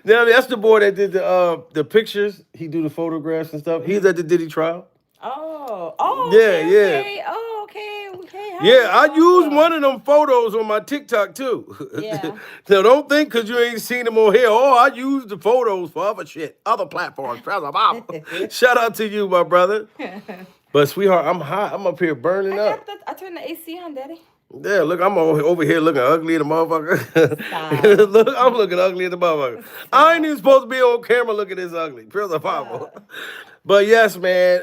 Now, that's the boy that did the pictures. He do the photographs and stuff. He's at the Diddy trial. Oh. Yeah, Okay. Oh, okay. Yeah, I use one of them photos on my TikTok too. Yeah. So don't think because you ain't seen them on here. Oh, I use the photos for other shit, other platforms. Shout out to you, my brother. But sweetheart, I'm hot. I'm up here burning up. I turned the AC on, Daddy. Yeah, look, I'm over here looking ugly at the motherfucker. Stop. Look, I'm looking ugly at the motherfucker. I ain't even supposed to be on camera looking this ugly. But yes, man,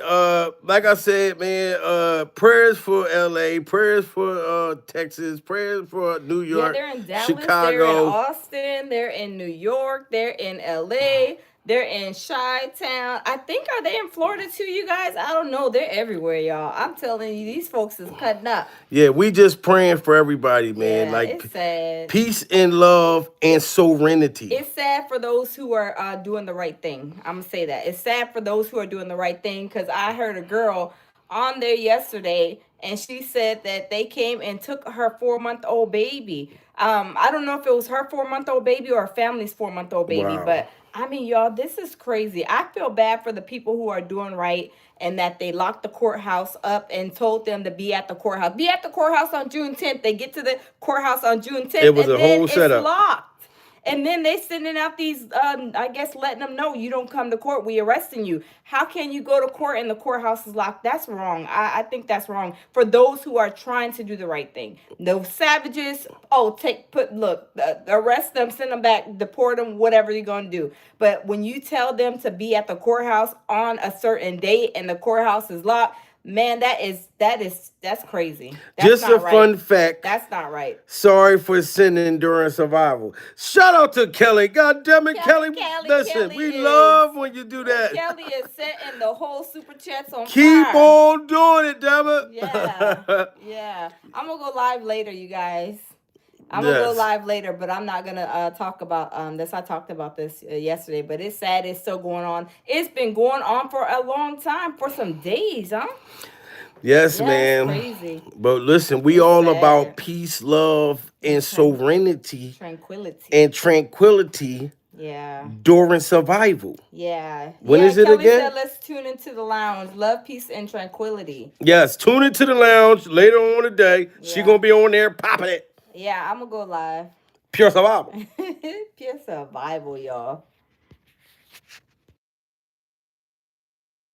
like I said, man, prayers for LA, prayers for Texas, prayers for New York, they're in Dallas, Chicago. they're in Austin, they're in New York, they're in LA, they're in Chi-Town. I think, are they in Florida too, you guys? I don't know. They're everywhere, y'all. I'm telling you, these folks is cutting up. Yeah, we just praying for everybody, man. Yeah, like it's sad. Peace and love and serenity. It's sad for those who are doing the right thing. I'm going to say that. It's sad for those who are doing the right thing, because I heard a girl on there yesterday, and she said that they came and took her 4-month-old baby. I don't know if it was her 4-month-old baby or her family's 4-month-old baby, Wow. but I mean, y'all, this is crazy. I feel bad for the people who are doing right and that they locked the courthouse up and told them to be at the courthouse. Be at the courthouse on June 10th. They get to the courthouse on June 10th. It was and a then whole setup. It's locked. And then they sending out these, I guess, letting them know you don't come to court. We arresting you. How can you go to court and the courthouse is locked? That's wrong. I think that's wrong for those who are trying to do the right thing. No savages. Arrest them, send them back, deport them, whatever you're going to do. But when you tell them to be at the courthouse on a certain date and the courthouse is locked, man, that's crazy. That's Just not a right. fun fact. That's not right. Sorry for sinning during survival. Shout out to Kelly. God damn it, Kelly. Listen, we love when you do that. Kelly is setting the whole super chats on Keep fire. on doing it, damn it. Yeah. I'm going to go live later, you guys. I'm going to go live later, but I'm not going to talk about this. I talked about this yesterday, but it's sad. It's still going on. It's been going on for a long time, for some days, huh? Yes, man. It's crazy. But listen, we It's all sad. about peace, love, and serenity. Tranquility. Yeah. During survival. Yeah. When is it Kelly again? said, let's tune into the lounge. Love, peace, and tranquility. Yes, tune into the lounge later on today. Yeah. She gonna be on there popping it. Yeah, I'm gonna go live. Pure survival. Pure survival, y'all.